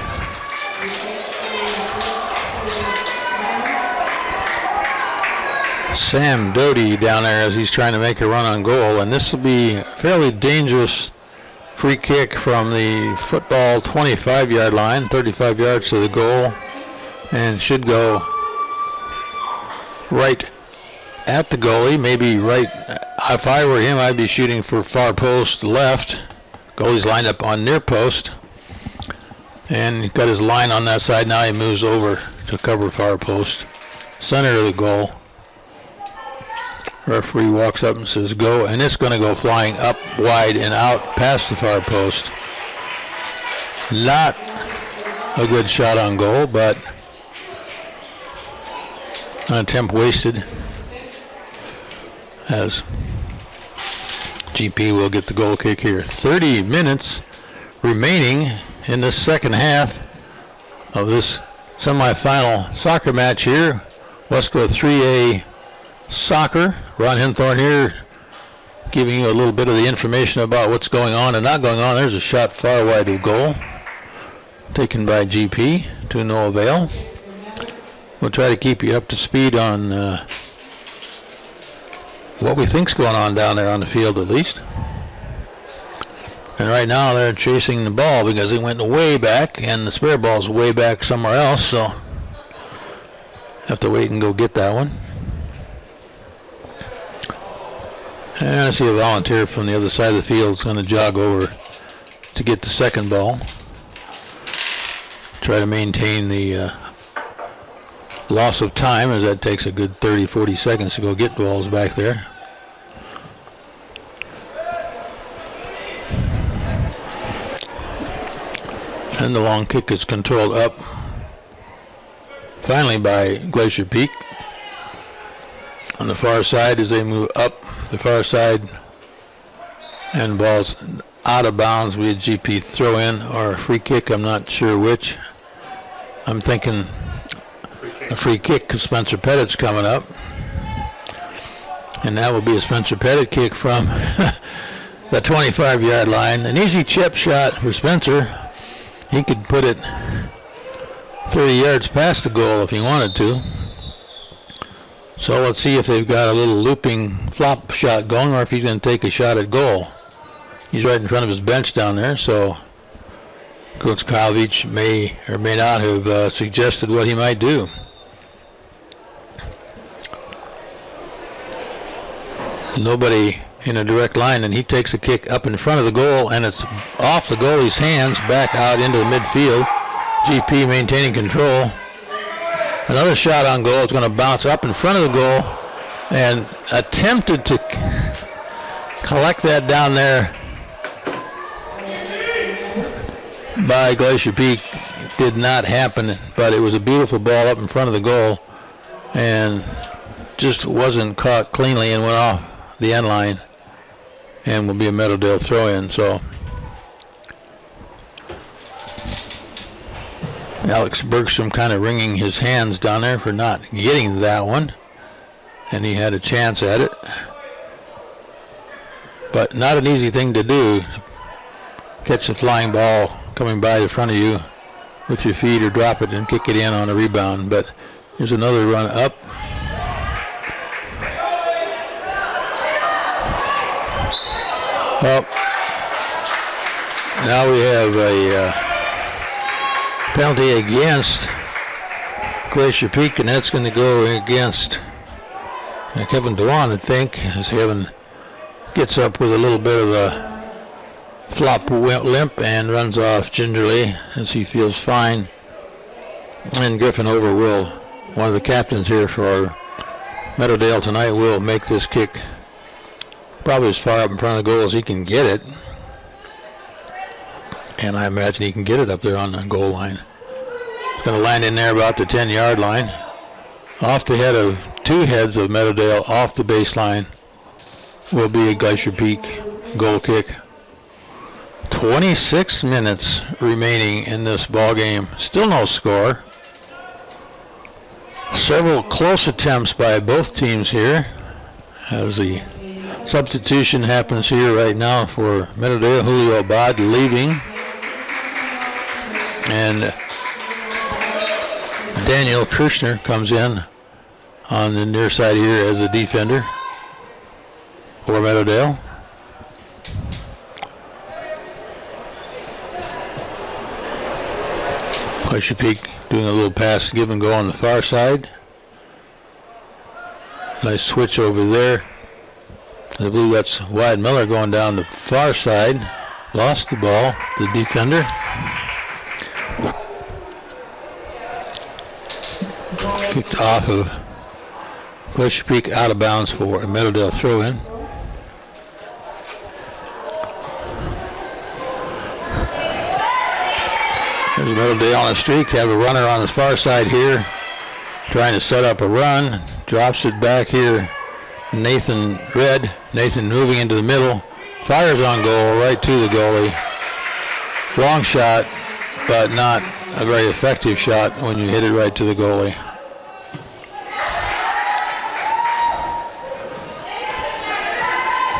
Sam Doty down there as he's trying to make a run on goal, and this will be a fairly dangerous free kick from the football 25-yard line, 35 yards to the goal, and should go right at the goalie, maybe right. If I were him, I'd be shooting for far post left. Goalie's lined up on near post, and he's got his line on that side. Now he moves over to cover far post, center of the goal. Referee walks up and says go, and it's going to go flying up wide and out past the far post. Not a good shot on goal, but an attempt wasted as GP will get the goal kick here. 30 minutes remaining in the second half of this semifinal soccer match here. Wesco 3A Soccer. Ron Hinthorn here giving you a little bit of the information about what's going on and not going on. There's a shot far wide of goal, taken by GP to no avail. We'll try to keep you up to speed on what we think's going on down there on the field at least. And right now they're chasing the ball because it went way back and the spare ball's way back somewhere else, so have to wait and go get that one. And I see a volunteer from the other side of the field is going to jog over to get the second ball. Try to maintain the loss of time, as that takes a good 30-40 seconds to go get balls back there. And the long kick is controlled up finally by Glacier Peak on the far side as they move up the far side, and ball's out of bounds. We had GP throw in or a free kick, I'm not sure which. I'm thinking a free kick because Spencer Pettit's coming up, and that will be a Spencer Pettit kick from the 25-yard line. An easy chip shot for Spencer. He could put it 30 yards past the goal if he wanted to. So let's see if they've got a little looping flop shot going or if he's going to take a shot at goal. He's right in front of his bench down there, so Coach Kalovich may or may not have suggested what he might do. Nobody in a direct line, and he takes a kick up in front of the goal, and it's off the goalie's hands, back out into the midfield. GP maintaining control. Another shot on goal. It's going to bounce up in front of the goal, and attempted to collect that down there by Glacier Peak. Did not happen, but it was a beautiful ball up in front of the goal, and just wasn't caught cleanly and went off the end line, and will be a Meadowdale throw-in. So Alex Bergstrom kind of wringing his hands down there for not getting that one, and he had a chance at it, but not an easy thing to do. Catch a flying ball coming by the front of you with your feet, or drop it and kick it in on a rebound. But here's another run up. Well, now we have a penalty against Glacier Peak, and that's going to go against Kevin Dewan, I think, as Kevin gets up with a little bit of a flop limp and runs off gingerly as he feels fine. And Griffin Overwill, one of the captains here for Meadowdale tonight, will make this kick probably as far up in front of the goal as he can get it. And I imagine he can get it up there on the goal line. It's going to land in there about the 10-yard line. Off the head of two heads of Meadowdale, off the baseline, will be a Glacier Peak goal kick. 26 minutes remaining in this ball game. Still no score. Several close attempts by both teams here as the substitution happens here right now for Meadowdale. Julio Abad leaving, and Daniel Kirshner comes in on the near side here as a defender for Meadowdale. Glacier Peak doing a little pass give and go on the far side. Nice switch over there. I believe that's Wyatt Miller going down the far side. Lost the ball, the defender. Kicked off of Glacier Peak, out of bounds for a Meadowdale throw-in. There's Meadowdale on a streak. Have a runner on the far side here, trying to set up a run. Drops it back here. Nathan Red. Nathan moving into the middle. Fires on goal, right to the goalie. Long shot, but not a very effective shot when you hit it right to the goalie.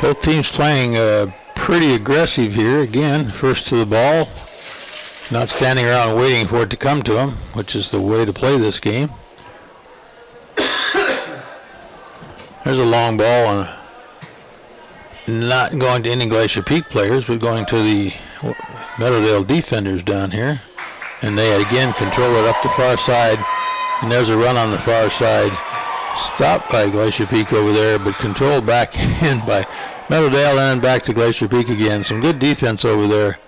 Both teams playing pretty aggressive here. Again, first to the ball. Not standing around waiting for it to come to them, which is the way to play this game. There's a long ball, and not going to any Glacier Peak players, but going to the Meadowdale defenders down here. And they again control it up the far side. And there's a run on the far side. Stopped by Glacier Peak over there, but controlled back in by Meadowdale, and then back to Glacier Peak again. Some good defense over there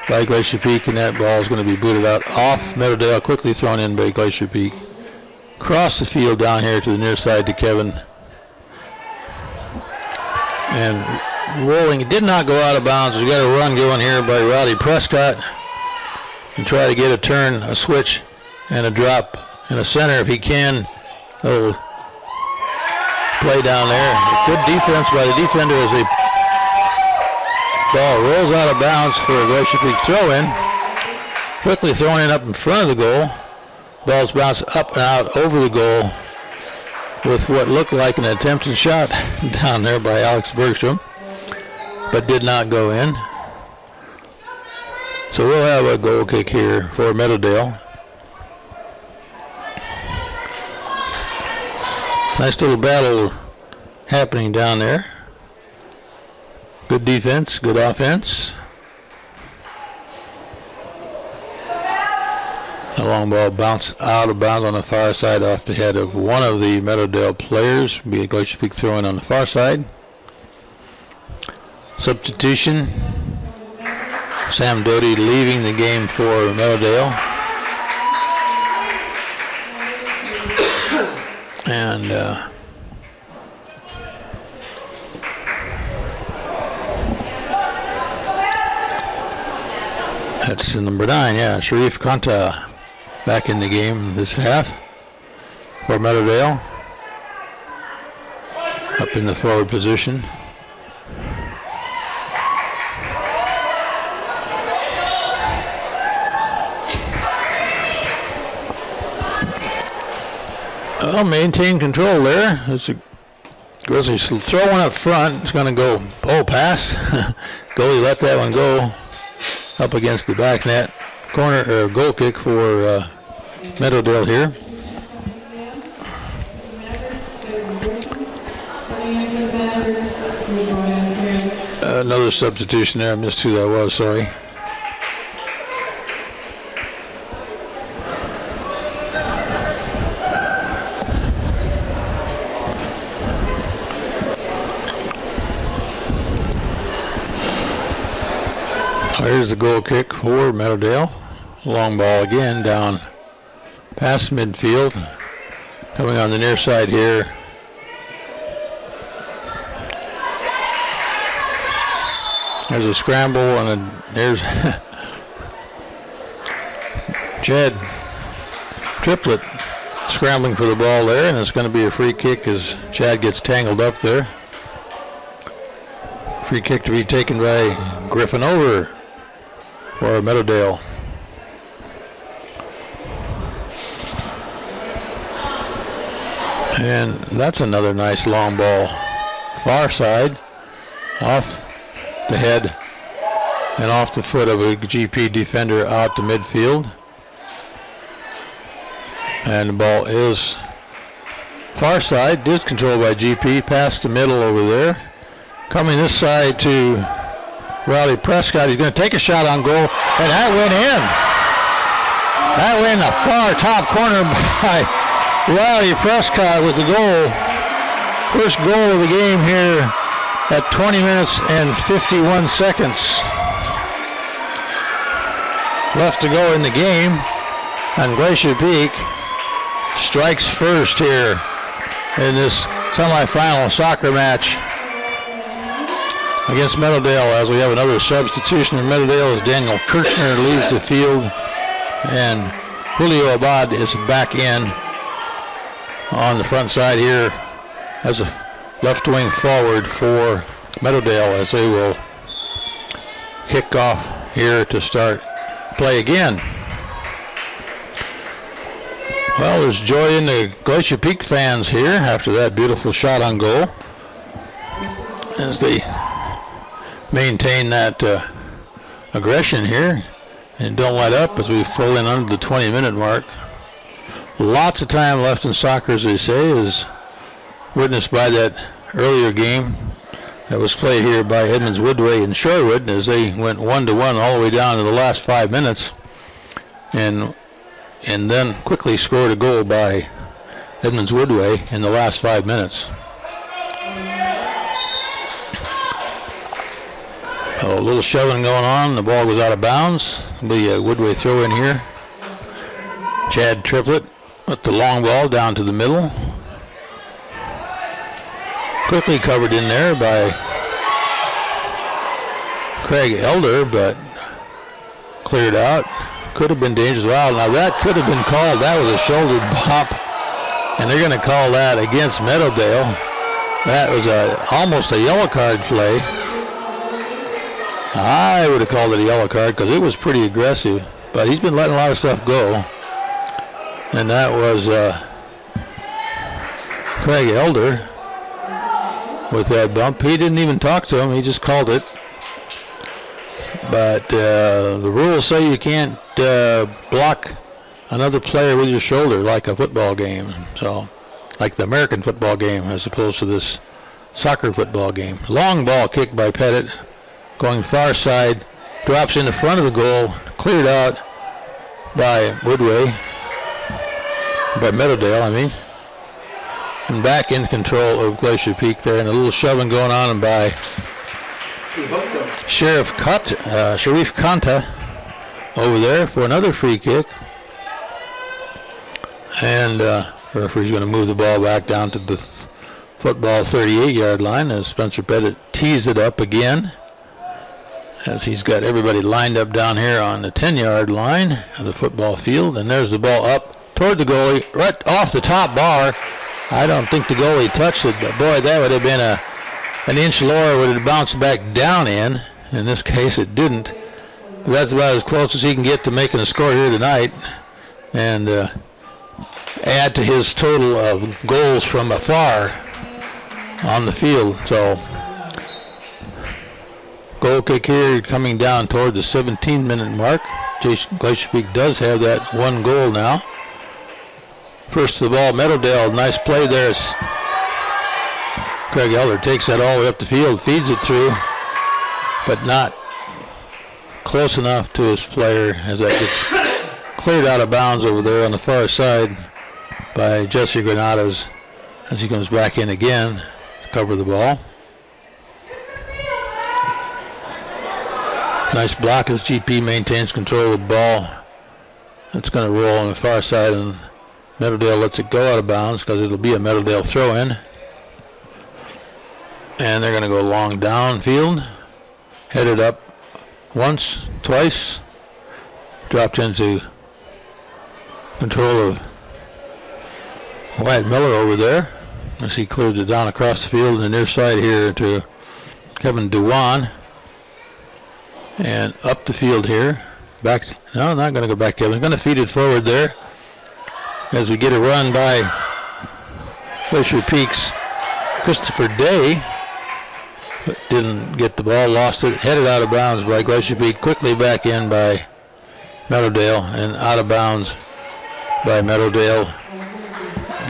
by Glacier Peak, and that ball is going to be booted out off Meadowdale, quickly thrown in by Glacier Peak. Across the field down here to the near side to Kevin. And rolling, it did not go out of bounds. We got a run going here by Rowdy Prescott. And try to get a turn, a switch, and a drop in the center if he can. A little play down there. Good defense by the defender as the ball rolls out of bounds for a Glacier Peak throw-in. Quickly thrown in up in front of the goal. Ball's bounced up and out over the goal with what looked like an attempted shot down there by Alex Bergstrom, but did not go in. So we'll have a goal kick here for Meadowdale. Nice little battle happening down there. Good defense, good offense. The long ball bounced out of bounds on the far side off the head of one of the Meadowdale players. Be a Glacier Peak throw-in on the far side. Substitution. Sam Doty leaving the game for Meadowdale. And that's number 9, yeah, Sharif Kanta back in the game this half for Meadowdale. Up in the forward position. Well, maintain control there. Grizzlies throw one up front. It's going to go, pass. Goalie let that one go up against the back net. Corner or goal kick for Meadowdale here. Another substitution there. I missed who that was, sorry. Here's the goal kick for Meadowdale. Long ball again down past midfield. Coming on the near side here. There's a scramble and there's Chad Triplett scrambling for the ball there, and it's going to be a free kick as Chad gets tangled up there. Free kick to be taken by Griffin over for Meadowdale. And that's another nice long ball. Far side, off the head and off the foot of a GP defender out to midfield. And the ball is far side, is controlled by GP, past the middle over there. Coming this side to Rowdy Prescott. He's going to take a shot on goal, and that went in. That went in the far top corner by Rowdy Prescott with the goal. First goal of the game here at 20 minutes and 51 seconds left to go in the game. And Glacier Peak strikes first here in this semifinal soccer match against Meadowdale, as we have another substitution in Meadowdale as Daniel Kirchner leaves the field and Julio Abad is back in on the front side here as a left wing forward for Meadowdale, as they will kick off here to start play again. Well, there's joy in the Glacier Peak fans here after that beautiful shot on goal. as they maintain that aggression here and don't let up as we fall in under the 20-minute mark. Lots of time left in soccer, as they say, as witnessed by that earlier game that was played here by Edmonds Woodway and Shorewood, as they went 1-1 all the way down to the last 5 minutes, and then quickly scored a goal by Edmonds Woodway in the last 5 minutes. A little shoving going on. The ball goes out of bounds. It'll be a Woodway throw in here. Chad Triplett with the long ball down to the middle. Quickly covered in there by Craig Elder, but cleared out. Could have been dangerous. Wow, now that could have been called. That was a shoulder bump, and they're going to call that against Meadowdale. That was almost a yellow card play. I would have called it a yellow card because it was pretty aggressive, but he's been letting a lot of stuff go. And that was Craig Elder with that bump. He didn't even talk to him. He just called it. But the rules say you can't block another player with your shoulder like a football game. So, like the American football game as opposed to this soccer football game. Long ball kicked by Pettit. Going far side. Drops in the front of the goal. Cleared out by Woodway. By Meadowdale, I mean. And back in control of Glacier Peak there, and a little shoving going on by Sharif Kanta over there for another free kick. And referee's going to move the ball back down to the football 38-yard line as Spencer Pettit tees it up again, as he's got everybody lined up down here on the 10-yard line of the football field. And there's the ball up toward the goalie, right off the top bar. I don't think the goalie touched it, but boy, that would have been an inch lower, would have bounced back down in. In this case, it didn't. But that's about as close as he can get to making a score here tonight, and add to his total of goals from afar on the field. So, goal kick here coming down toward the 17-minute mark. Glacier Peak does have that one goal now. First of the ball, Meadowdale, nice play there. Craig Elder takes that all the way up the field, feeds it through, but not close enough to his player as that gets cleared out of bounds over there on the far side by Jesse Granadas as he comes back in again to cover the ball. Nice block as GP maintains control of the ball. It's going to roll on the far side, and Meadowdale lets it go out of bounds because it'll be a Meadowdale throw-in. And they're going to go long downfield. Headed up once, twice. Dropped into control of Wyatt Miller over there as he clears it down across the field on the near side here to Kevin Dewan. And up the field here. Back. No, not going to go back, Kevin. Going to feed it forward there as we get a run by Glacier Peak's Christopher Day. But didn't get the ball, lost it, headed out of bounds by Glacier Peak, quickly back in by Meadowdale, and out of bounds by Meadowdale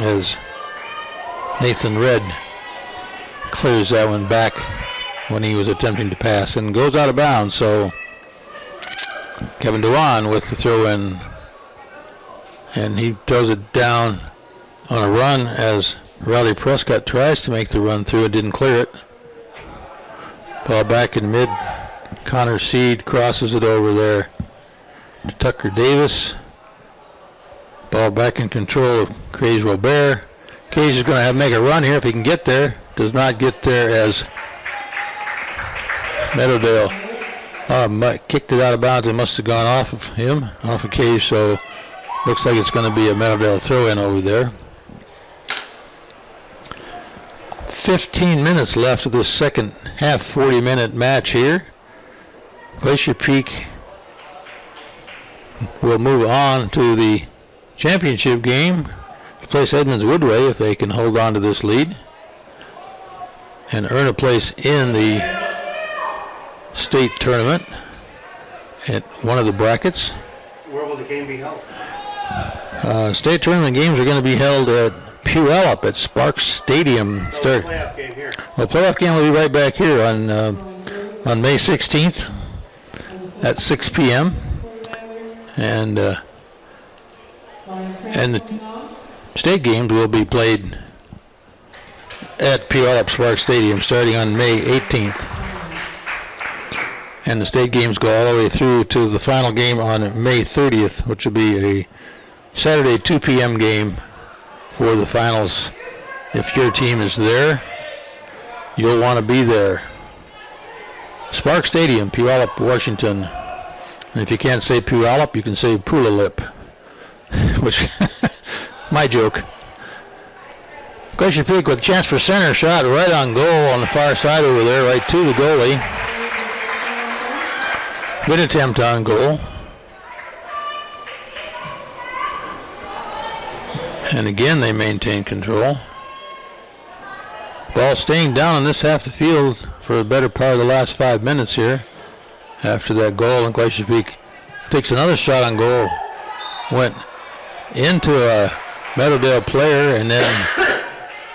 as Nathan Red clears that one back when he was attempting to pass and goes out of bounds. So Kevin Dewan with the throw-in, and he throws it down on a run as Riley Prescott tries to make the run through and didn't clear it. Ball back in mid. Connor Seed crosses it over there to Tucker Davis. Ball back in control of Cage Robert. Cage is going to make a run here if he can get there. Does not get there as Meadowdale kicked it out of bounds. It must have gone off of him, off of Cage, so looks like it's going to be a Meadowdale throw-in over there. 15 minutes left of this second half 40-minute match here. Glacier Peak will move on to the championship game to place Edmonds Woodway if they can hold on to this lead. and earn a place in the state tournament at one of the brackets. Where will the game be held? State tournament games are going to be held at Puyallup at Sparks Stadium. Oh, the playoff game here. Well, the playoff game will be right back here on May 16th at 6 p.m. And the state games will be played at Puyallup Sparks Stadium starting on May 18th. And the state games go all the way through to the final game on May 30th, which will be a Saturday 2 p.m. game for the finals. If your team is there, you'll want to be there. Spark Stadium, Puyallup, Washington. And if you can't say Puyallup, you can say Puyallup, which, my joke. Glacier Peak with a chance for center, shot right on goal on the far side over there, right to the goalie. Good attempt on goal. And again, they maintain control. Ball staying down on this half the field for the better part of the last 5 minutes here. After that goal, and Glacier Peak takes another shot on goal. Went into a Meadowdale player, and then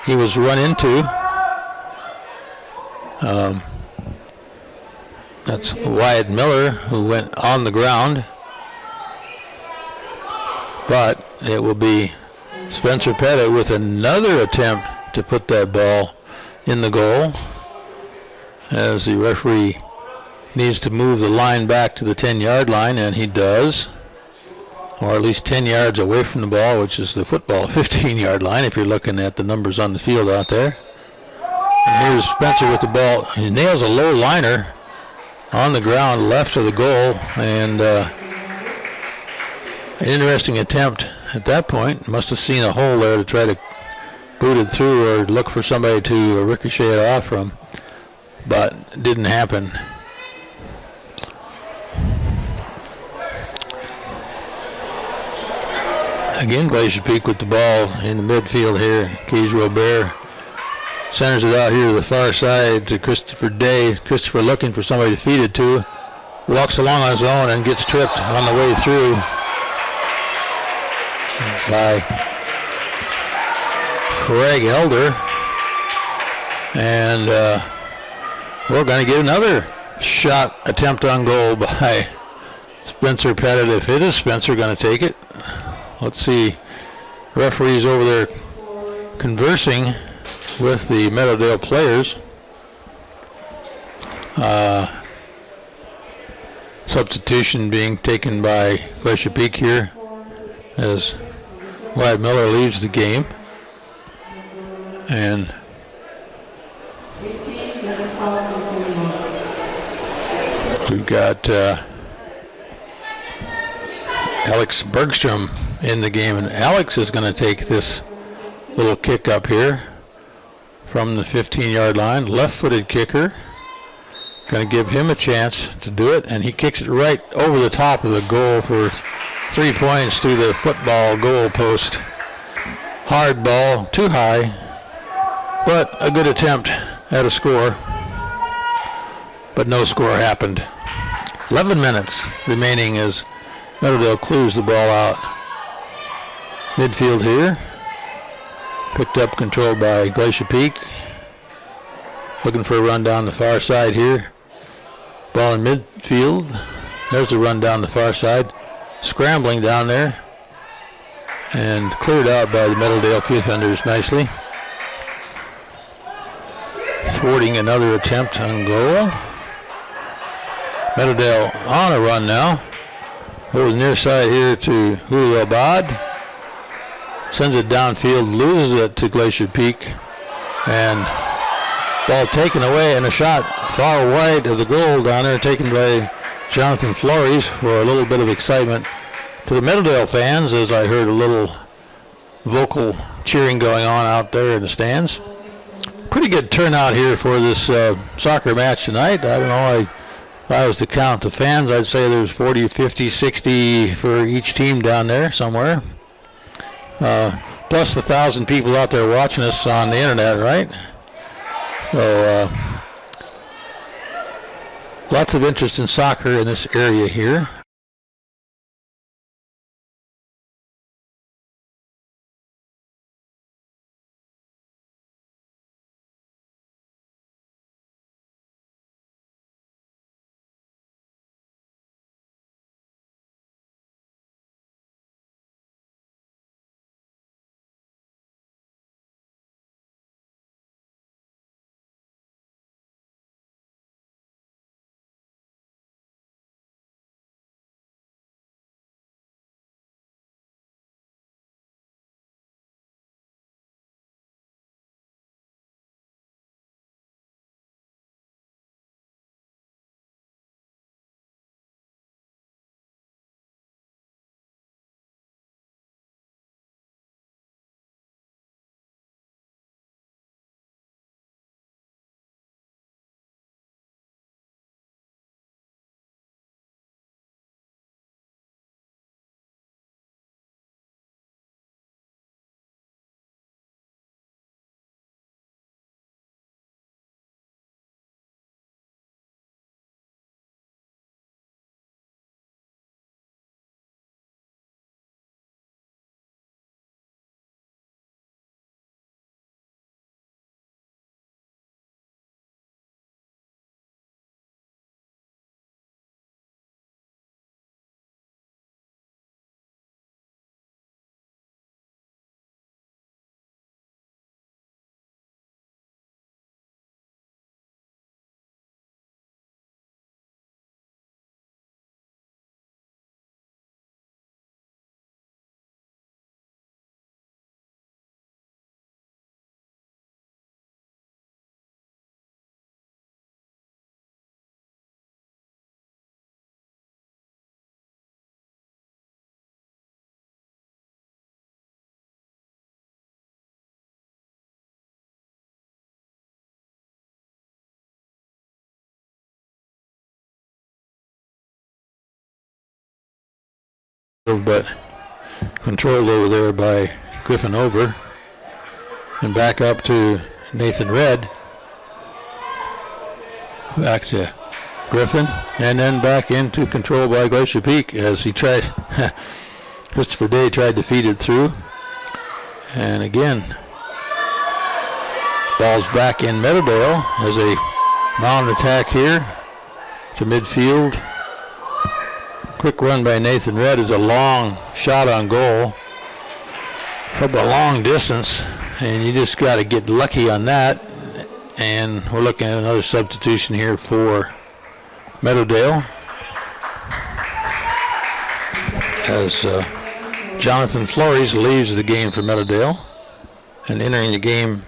he was run into. That's Wyatt Miller, who went on the ground. But it will be Spencer Pettit with another attempt to put that ball in the goal, as the referee needs to move the line back to the 10-yard line, and he does, or at least 10 yards away from the ball, which is the football 15-yard line if you're looking at the numbers on the field out there. And here's Spencer with the ball. He nails a low liner on the ground left of the goal, and an interesting attempt at that point. Must have seen a hole there to try to boot it through or look for somebody to ricochet it off from, but it didn't happen. Again, Glacier Peak with the ball in the midfield here. Keys Robert centers it out here to the far side to Christopher Day. Christopher looking for somebody to feed it to. Walks along on his own and gets tripped on the way through by Craig Elder. And we're going to get another shot attempt on goal by Spencer Pettit. If it is Spencer going to take it. Let's see. Referees over there conversing with the Meadowdale players. Substitution being taken by Glacier Peak here as Wyatt Miller leaves the game. And we've got Alex Bergstrom in the game, and Alex is going to take this little kick up here from the 15-yard line. Left-footed kicker. Going to give him a chance to do it, and he kicks it right over the top of the goal for 3 points through the football goal post. Hard ball, too high, but a good attempt at a score. But no score happened. 11 minutes remaining as Meadowdale clears the ball out. Midfield here. Picked up, controlled by Glacier Peak. Looking for a run down the far side here. Ball in midfield. There's the run down the far side. Scrambling down there. And cleared out by the Meadowdale field defenders nicely. Thwarting another attempt on goal. Meadowdale on a run now. Over the near side here to Julio Abad. Sends it downfield, loses it to Glacier Peak. And ball taken away, and a shot far wide of the goal down there, taken by Jonathan Flores for a little bit of excitement to the Meadowdale fans, as I heard a little vocal cheering going on out there in the stands. Pretty good turnout here for this soccer match tonight. I don't know, if I was to count the fans, I'd say there's 40, 50, 60 for each team down there somewhere. Plus the 1,000 people out there watching us on the internet, right? So lots of interest in soccer in this area here. But controlled over there by Griffin Over, and back up to Nathan Red, back to Griffin, and then back into control by Glacier Peak as he tried. Christopher Day tried to feed it through, and again ball's back in Meadowdale as a mounted attack here to midfield. Quick run by Nathan Red is a long shot on goal from a long distance, and you just got to get lucky on that. And we're looking at another substitution here for Meadowdale as Jonathan Flores leaves the game for Meadowdale, and entering the game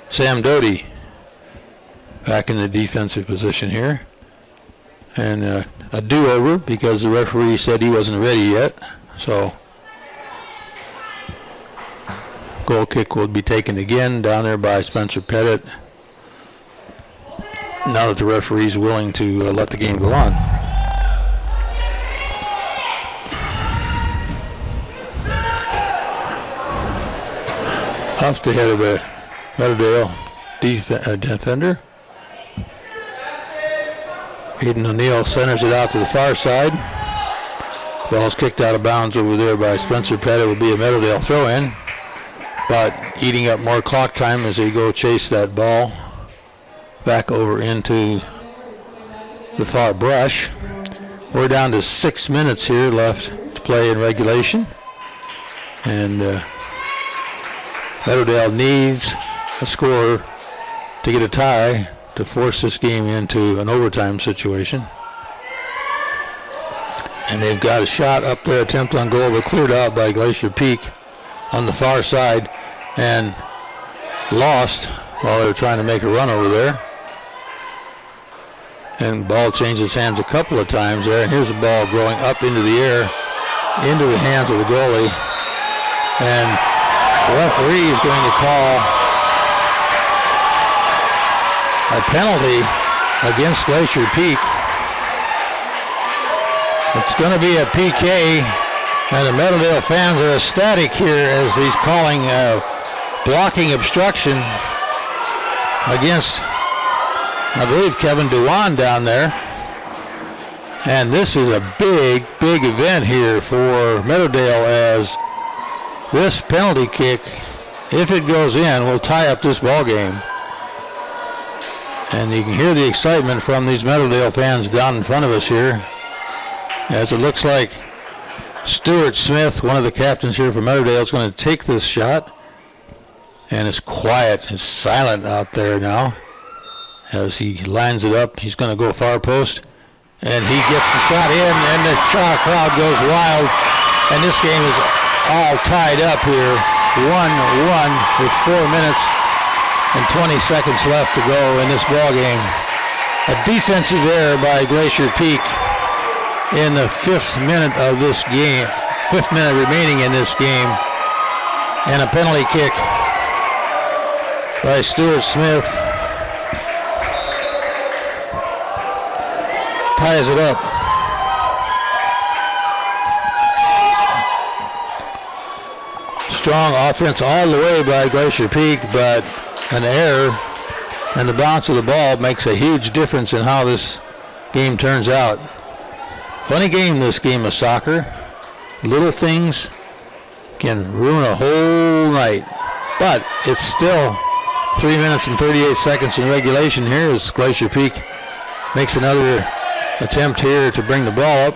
Sam Doty back in the defensive position here. And a do-over because the referee said he wasn't ready yet. So goal kick will be taken again down there by Spencer Pettit, now that the referee's willing to let the game go on. Off the head of a Meadowdale defender. Hayden O'Neill centers it out to the far side. Ball's kicked out of bounds over there by Spencer Pettit. Will be a Meadowdale throw-in, but eating up more clock time as they go chase that ball back over into the far brush. We're down to 6 minutes here left to play in regulation, and Meadowdale needs a score to get a tie to force this game into an overtime situation. And they've got a shot up there, attempt on goal, but cleared out by Glacier Peak on the far side and lost while they were trying to make a run over there. And ball changes hands a couple of times there, and here's the ball going up into the air, into the hands of the goalie. And the referee is going to call a penalty against Glacier Peak. It's going to be a PK, and the Meadowdale fans are ecstatic here as he's calling blocking obstruction against I believe Kevin Dewan down there. And this is a big, big event here for Meadowdale, as this penalty kick, if it goes in, will tie up this ball game. And you can hear the excitement from these Meadowdale fans down in front of us here, as it looks like Stuart Smith, one of the captains here for Meadowdale, is going to take this shot. And it's quiet, it's silent out there now as he lines it up. He's going to go far post, and he gets the shot in, and the crowd goes wild. And this game is all tied up here, 1-1 with 4 minutes and 20 seconds left to go in this ball game. A defensive error by Glacier Peak in the 5th minute of this game, 5th minute remaining in this game, and a penalty kick by Stuart Smith ties it up. Strong offense all the way by Glacier Peak, but an error and the bounce of the ball makes a huge difference in how this game turns out. Funny game, this game of soccer. Little things can ruin a whole night, but it's still 3 minutes and 38 seconds in regulation here as Glacier Peak makes another attempt here to bring the ball up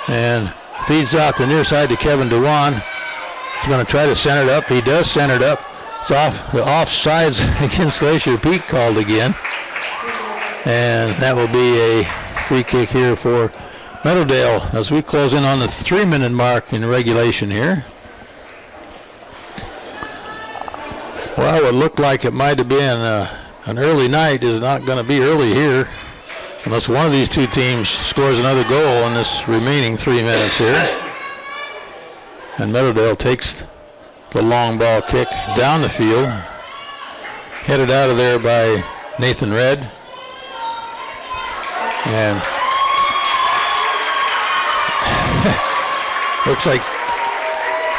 and feeds out the near side to Kevin Dewan. He's going to try to center it up. He does center it up. It's off the offsides against Glacier Peak called again. And that will be a free kick here for Meadowdale as we close in on the 3-minute mark in regulation here. Well, it looked like it might have been an early night is not going to be early here unless one of these two teams scores another goal in this remaining 3 minutes here. And Meadowdale takes the long ball kick down the field, headed out of there by Nathan Red. And looks like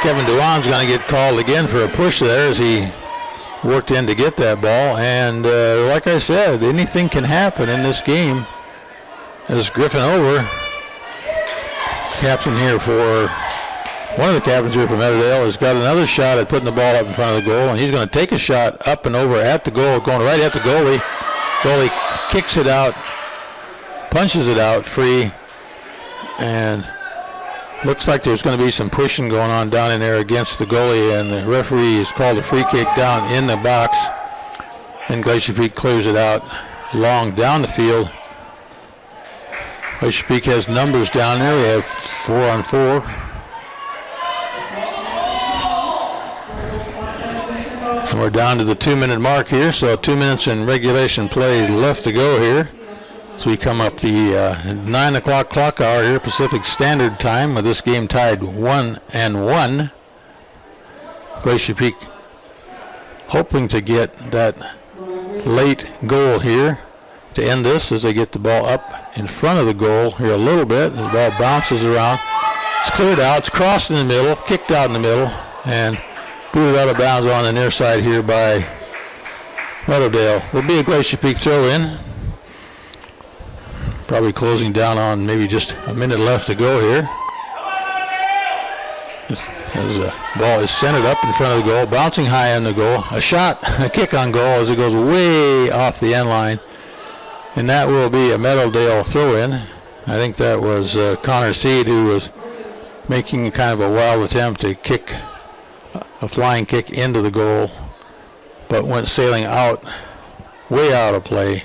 Kevin Dewan's going to get called again for a push there as he worked in to get that ball. And like I said, anything can happen in this game as Griffin Over, captain here for one of the captains here from Meadowdale, has got another shot at putting the ball up in front of the goal, and he's going to take a shot up and over at the goal, going right at the goalie. Goalie kicks it out, punches it out free, and looks like there's going to be some pushing going on down in there against the goalie, and the referee has called a free kick down in the box, and Glacier Peak clears it out long down the field. Glacier Peak has numbers down there. We have 4-on-4. And we're down to the 2-minute mark here, so 2 minutes in regulation play left to go here. So we come up the 9 o'clock clock hour here, Pacific Standard Time, with this game tied 1-1. Glacier Peak hoping to get that late goal here to end this as they get the ball up in front of the goal here a little bit. The ball bounces around. It's cleared out. It's crossed in the middle, kicked out in the middle, and booted out of bounds on the near side here by Meadowdale. Will be a Glacier Peak throw in. Probably closing down on maybe just a minute left to go here. As the ball is centered up in front of the goal, bouncing high on the goal. A shot, a kick on goal as it goes way off the end line. And that will be a Meadowdale throw in. I think that was Connor Seed who was making kind of a wild attempt to kick a flying kick into the goal, but went sailing out, way out of play.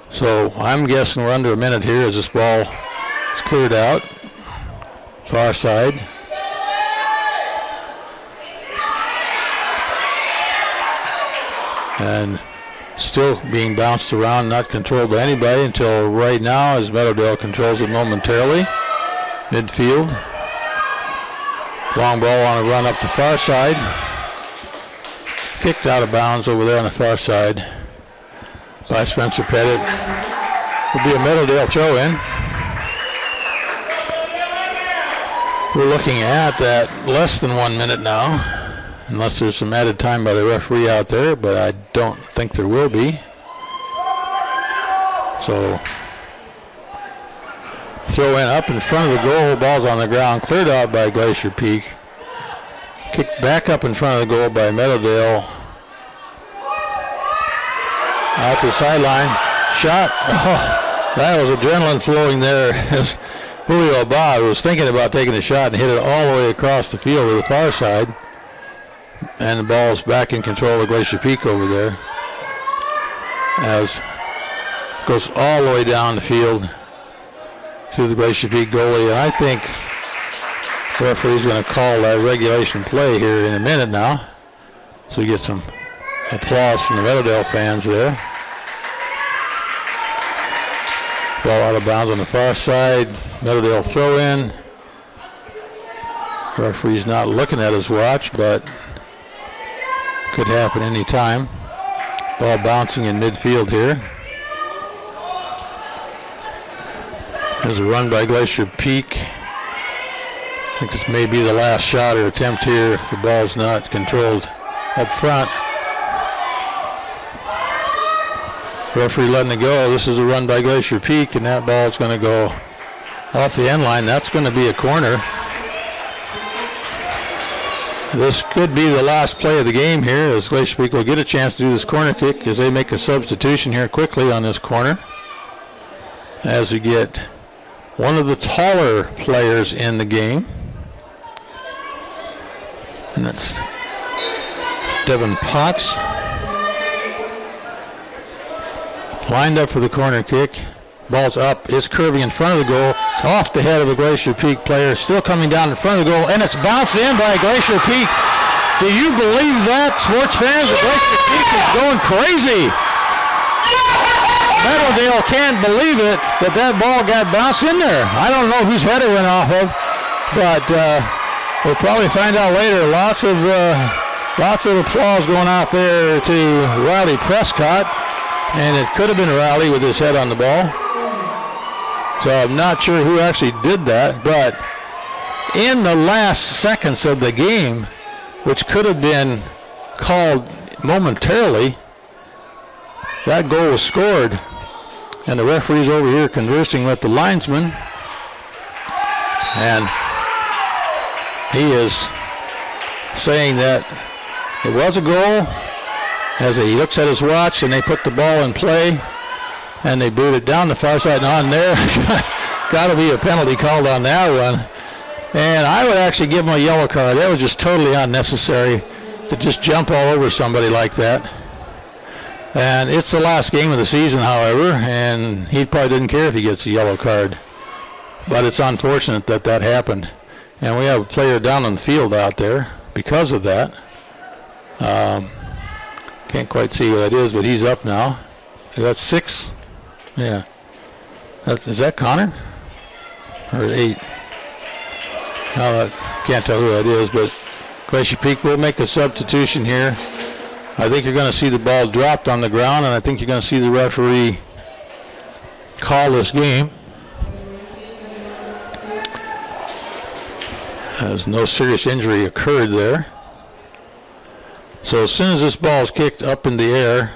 So I'm guessing we're under a minute here as this ball is cleared out. Far side. And still being bounced around, not controlled by anybody until right now as Meadowdale controls it momentarily. Midfield. Long ball on a run up the far side. Kicked out of bounds over there on the far side by Spencer Pettit. Will be a Meadowdale throw in. We're looking at that less than 1 minute now, unless there's some added time by the referee out there, but I don't think there will be. So throw in up in front of the goal, ball's on the ground, cleared out by Glacier Peak. Kicked back up in front of the goal by Meadowdale. Out the sideline, shot. Oh, that was adrenaline flowing there. Julio Bob was thinking about taking a shot and hit it all the way across the field to the far side. And the ball's back in control of Glacier Peak over there. As goes all the way down the field to the Glacier Peak goalie. And I think the referee's going to call that regulation play here in a minute now. So we get some applause from the Meadowdale fans there. Ball out of bounds on the far side. Meadowdale throw in. Referee's not looking at his watch, but could happen any time. Ball bouncing in midfield here. There's a run by Glacier Peak. I think this may be the last shot or attempt here if the ball's not controlled up front. Referee letting it go. This is a run by Glacier Peak, and that ball's going to go off the end line. That's going to be a corner. This could be the last play of the game here, as Glacier Peak will get a chance to do this corner kick as they make a substitution here quickly on this corner. As we get one of the taller players in the game. And that's Devin Potts. Lined up for the corner kick. Ball's up. It's curving in front of the goal. It's off the head of a Glacier Peak player. Still coming down in front of the goal. And it's bounced in by Glacier Peak. Do you believe that, sports fans? The Glacier Peak is going crazy. Meadowdale can't believe it that ball got bounced in there. I don't know whose head it went off of, but we'll probably find out later. Lots of applause going out there to Riley Prescott, and it could have been Riley with his head on the ball. So I'm not sure who actually did that, but in the last seconds of the game, which could have been called momentarily, that goal was scored. And the referee's over here conversing with the linesman. And he is saying that it was a goal as he looks at his watch, and they put the ball in play and they boot it down the far side and on there. Got to be a penalty called on that one. And I would actually give him a yellow card. That was just totally unnecessary to just jump all over somebody like that. And it's the last game of the season, however, and he probably didn't care if he gets a yellow card. But it's unfortunate that that happened. And we have a player down on the field out there because of that. Can't quite see who that is, but he's up now. Is that 6? Yeah. Is that Connor? Or 8? I can't tell who that is, but Glacier Peak will make a substitution here. I think you're going to see the ball dropped on the ground, and I think you're going to see the referee call this game. As no serious injury occurred there. So as soon as this ball is kicked up in the air,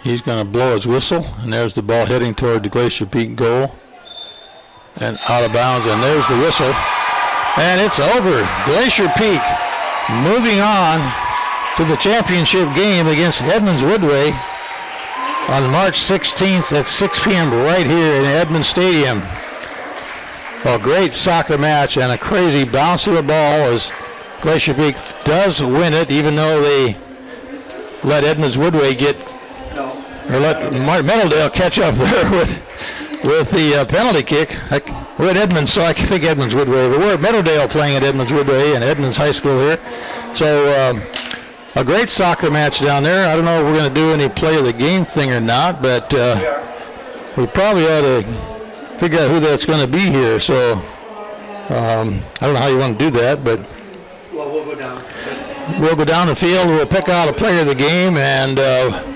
he's going to blow his whistle, and there's the ball heading toward the Glacier Peak goal. And out of bounds, and there's the whistle. And it's over. Glacier Peak moving on to the championship game against Edmonds Woodway on March 16th at 6 p.m. right here in Edmonds Stadium. A great soccer match and a crazy bounce of the ball as Glacier Peak does win it, even though they let Edmonds Woodway let Meadowdale catch up there with the penalty kick. We're at Edmonds, so I think Edmonds Woodway, but we're at Meadowdale playing at Edmonds Woodway and Edmonds High School here. So a great soccer match down there. I don't know if we're going to do any play of the game thing or not, but we probably ought to figure out who that's going to be here. So I don't know how you want to do that, but We'll go down. We'll go down the field. We'll pick out a player of the game, and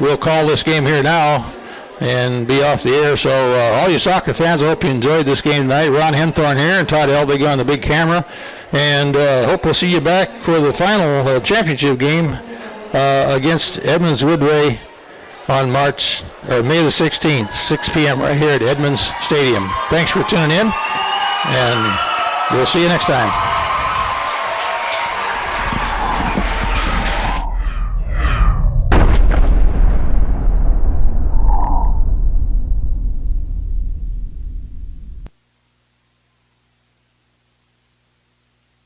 we'll call this game here now and be off the air. So all you soccer fans, I hope you enjoyed this game tonight. Ron Henthorne here and Todd Elbig on the big camera. And hope we'll see you back for the final championship game against Edmonds Woodway on May the 16th, 6 p.m. right here at Edmonds Stadium. Thanks for tuning in, and we'll see you next time.